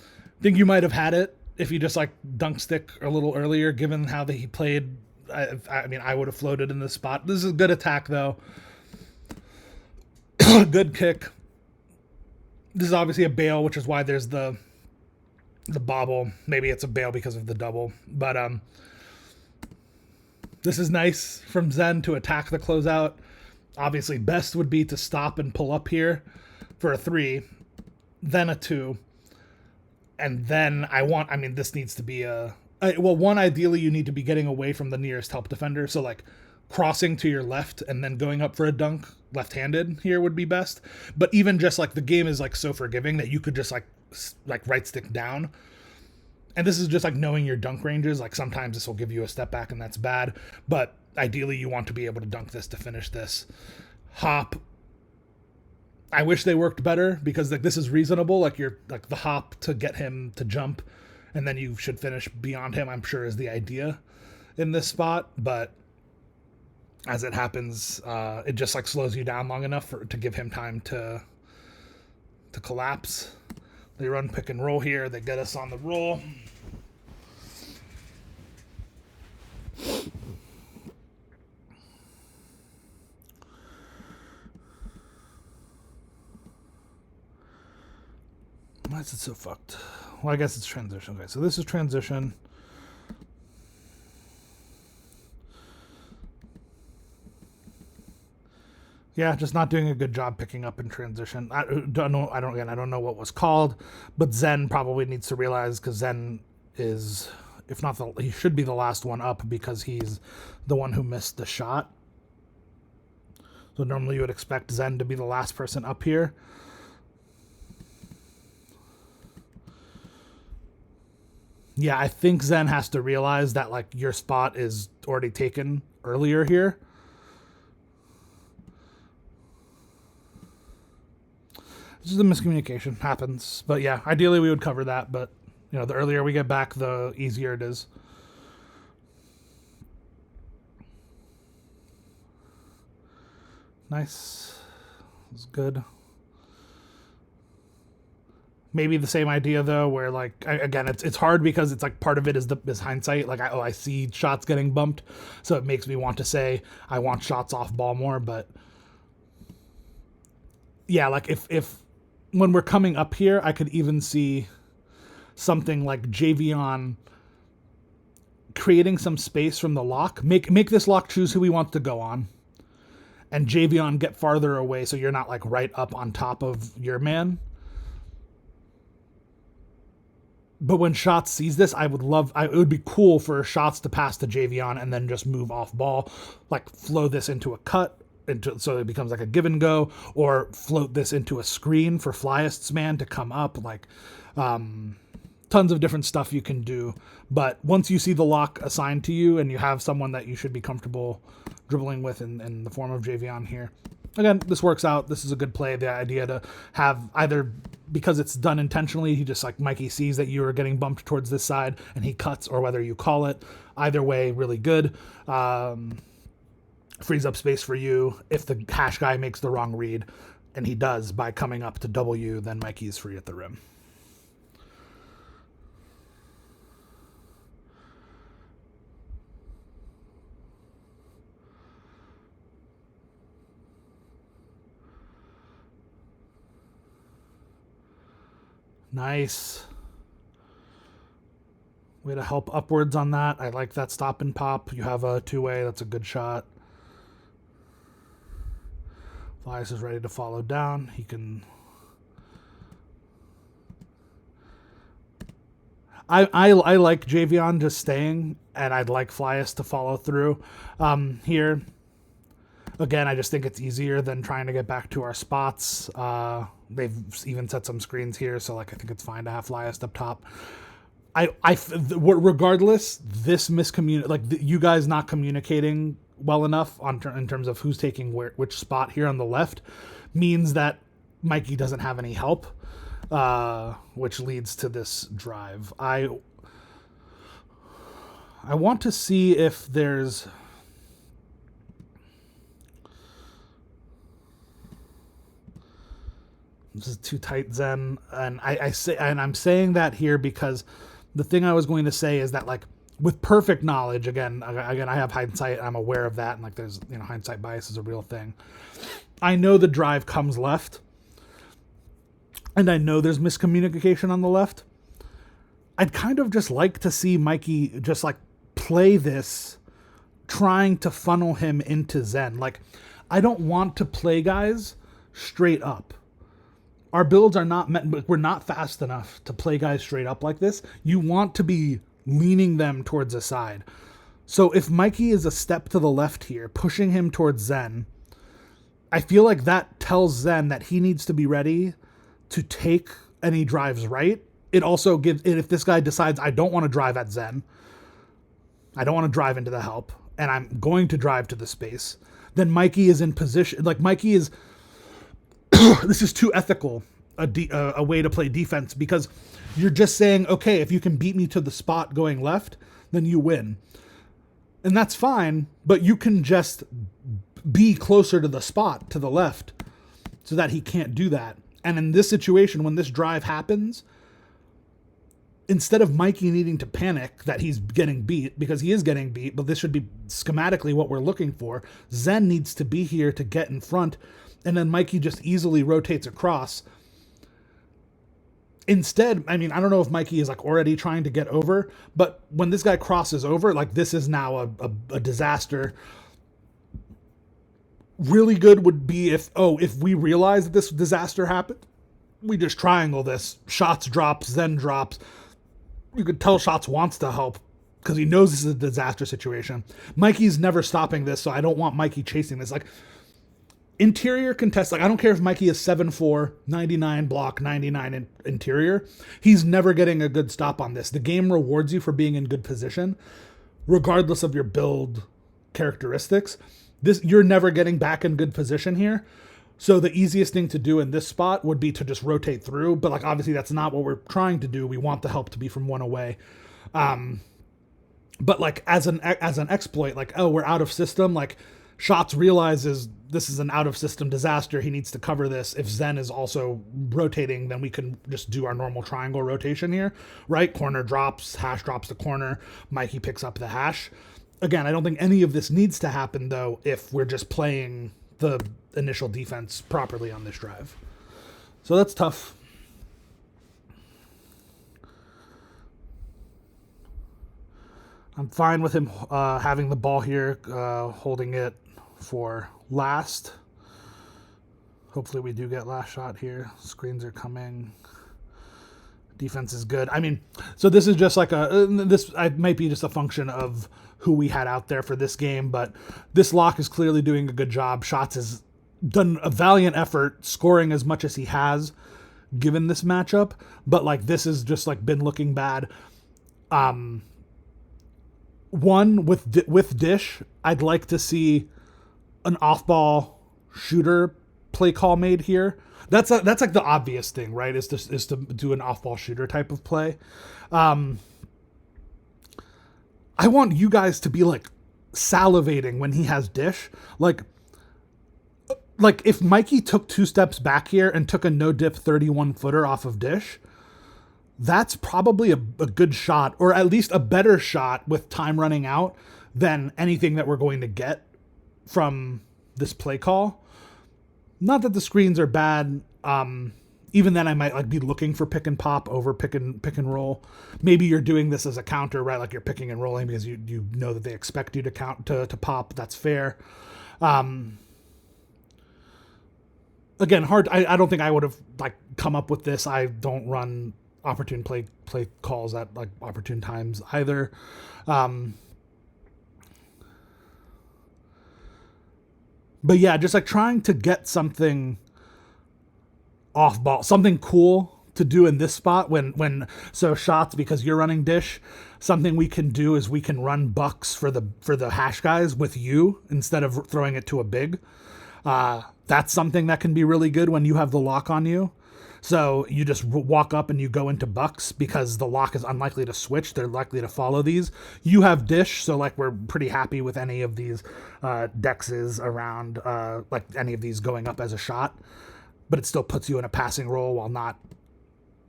I think you might have had it if you just like dunk stick a little earlier, given how he played. I mean, I would have floated in this spot. This is a good attack, though. Good kick. This is obviously a bail, which is why there's the bobble. Maybe it's a bail because of the double. But this is nice from Zen to attack the closeout. Obviously, best would be to stop and pull up here for a 3, then a 2. And then this needs to be one, ideally you need to be getting away from the nearest help defender. So like crossing to your left and then going up for a dunk left-handed here would be best. But even just like the game is like so forgiving that you could just like right stick down. And this is just like knowing your dunk ranges. Like sometimes this will give you a step back and that's bad. But ideally you want to be able to dunk this to finish this. Hop. I wish they worked better because like this is reasonable. Like you're like the hop to get him to jump and then you should finish beyond him, I'm sure is the idea in this spot. But as it happens, it just like slows you down long enough to give him time to collapse. They run pick and roll here. They get us on the roll. Why is it so fucked? Well, I guess it's transition. Okay, so this is transition. Yeah, just not doing a good job picking up in transition. I don't know what was called, but Zen probably needs to realize because Zen is, if not he should be the last one up because he's the one who missed the shot. So normally you would expect Zen to be the last person up here. Yeah, I think Zen has to realize that like your spot is already taken earlier here. This is a miscommunication. Happens. But yeah, ideally we would cover that, but you know, the earlier we get back, the easier it is. Nice. It's good. Maybe the same idea though, where like again, it's hard because it's like part of it is hindsight. Like I see shots getting bumped, so it makes me want to say I want shots off ball more. But yeah, like if when we're coming up here, I could even see something like Javion creating some space from the lock. Make this lock choose who he wants to go on, and Javion get farther away so you're not like right up on top of your man. But when Shots sees this, it would be cool for Shots to pass to Javion and then just move off ball, like flow this into a cut, so it becomes like a give and go, or float this into a screen for Flyest's man to come up. Like, tons of different stuff you can do. But once you see the lock assigned to you and you have someone that you should be comfortable dribbling with in the form of Javion here, again, this works out. This is a good play. The idea to have either, because it's done intentionally, he just like Mikey sees that you are getting bumped towards this side and he cuts, or whether you call it. Either way, really good. Frees up space for you. If the hash guy makes the wrong read, and he does by coming up to W, then Mikey's free at the rim. Nice. Way to help upwards on that. I like that stop and pop. You have a two-way. That's a good shot. Flyers is ready to follow down. He can... I like Javion just staying, and I'd like Flyers to follow through here. Again, I just think it's easier than trying to get back to our spots. They've even set some screens here, so like I think it's fine to have flyest up top. Regardless, this you guys not communicating well enough in terms of who's taking which spot here on the left means that Mikey doesn't have any help, which leads to this drive. I want to see if there's... This is too tight, Zen, and I'm saying that here because the thing I was going to say is that, like, with perfect knowledge, again, I have hindsight, I'm aware of that, and like there's, hindsight bias is a real thing. I know the drive comes left, and I know there's miscommunication on the left. I'd kind of just like to see Mikey just like play this, trying to funnel him into Zen. Like, I don't want to play guys straight up. Our builds are not we're not fast enough to play guys straight up like this. You want to be leaning them towards a side. So if Mikey is a step to the left here, pushing him towards Zen, I feel like that tells Zen that he needs to be ready to take any drives right. It also gives, if this guy decides, I don't want to drive at Zen, I don't want to drive into the help, and I'm going to drive to the space, then Mikey is in position, like Mikey is... This is too ethical a way to play defense, because you're just saying, okay, if you can beat me to the spot going left, then you win. And that's fine, but you can just be closer to the spot to the left so that he can't do that. And in this situation, when this drive happens, instead of Mikey needing to panic that he's getting beat, because he is getting beat, but this should be schematically what we're looking for, Zen needs to be here to get in front, and then Mikey just easily rotates across. Instead, I mean, I don't know if Mikey is like already trying to get over, but when this guy crosses over, like this is now a disaster. Really good would be if we realize that this disaster happened, we just triangle this. Shots drops, Zen drops. You could tell Shots wants to help because he knows this is a disaster situation. Mikey's never stopping this, so I don't want Mikey chasing this. Like, interior contest, like I don't care if Mikey is 7'4", 99 block, 99 interior. He's never getting a good stop on this. The game rewards you for being in good position, regardless of your build characteristics. You're never getting back in good position here. So the easiest thing to do in this spot would be to just rotate through. But like obviously that's not what we're trying to do. We want the help to be from one away. But like as an exploit, like, oh, we're out of system, like Shots realizes this is an out-of-system disaster. He needs to cover this. If Zen is also rotating, then we can just do our normal triangle rotation here, right? Corner drops, hash drops the corner, Mikey picks up the hash. Again, I don't think any of this needs to happen, though, if we're just playing the initial defense properly on this drive. So that's tough. I'm fine with him having the ball here, holding it for last. Hopefully we do get last shot here. Screens are coming. Defense is good. I mean, so this is just like this might be just a function of who we had out there for this game, but this lock is clearly doing a good job. Shots has done a valiant effort scoring as much as he has given this matchup, but like this has just like been looking bad. One with Dish, I'd like to see an off-ball shooter play call made here. That's like the obvious thing, right? Is to do an off-ball shooter type of play. I want you guys to be like salivating when he has Dish. Like if Mikey took 2 steps back here and took a no-dip 31-footer off of Dish, that's probably a good shot, or at least a better shot with time running out than anything that we're going to get from this play call. Not that the screens are bad. Even then I might like be looking for pick and pop over pick and roll. Maybe you're doing this as a counter, right? Like you're picking and rolling because you know that they expect you to to pop. That's fair. Again, hard. I don't think I would have like come up with this. I don't run opportune play calls at like opportune times either. But yeah, just like trying to get something off ball, something cool to do in this spot so shots, because you're running dish, something we can do is we can run bucks for the hash guys with you instead of throwing it to a big. That's something that can be really good when you have the lock on you. So you just walk up and you go into bucks because the lock is unlikely to switch. They're likely to follow these. You have dish, so like we're pretty happy with any of these dexes around, like any of these going up as a shot. But it still puts you in a passing role while not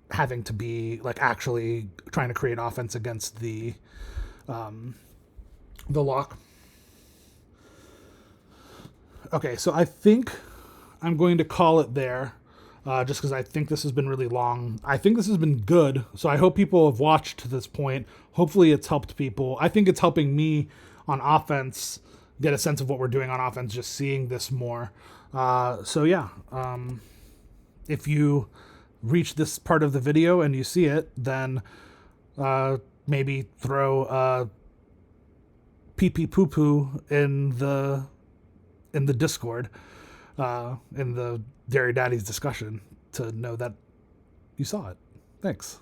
having to be like actually trying to create offense against the lock. Okay, so I think I'm going to call it there. Just because I think this has been really long. I think this has been good, so I hope people have watched to this point. Hopefully it's helped people. I think it's helping me on offense get a sense of what we're doing on offense, just seeing this more. So yeah, if you reach this part of the video and you see it, then maybe throw pee pee poo poo in the Discord, in the Dairy Daddies discussion, to know that you saw it. Thanks.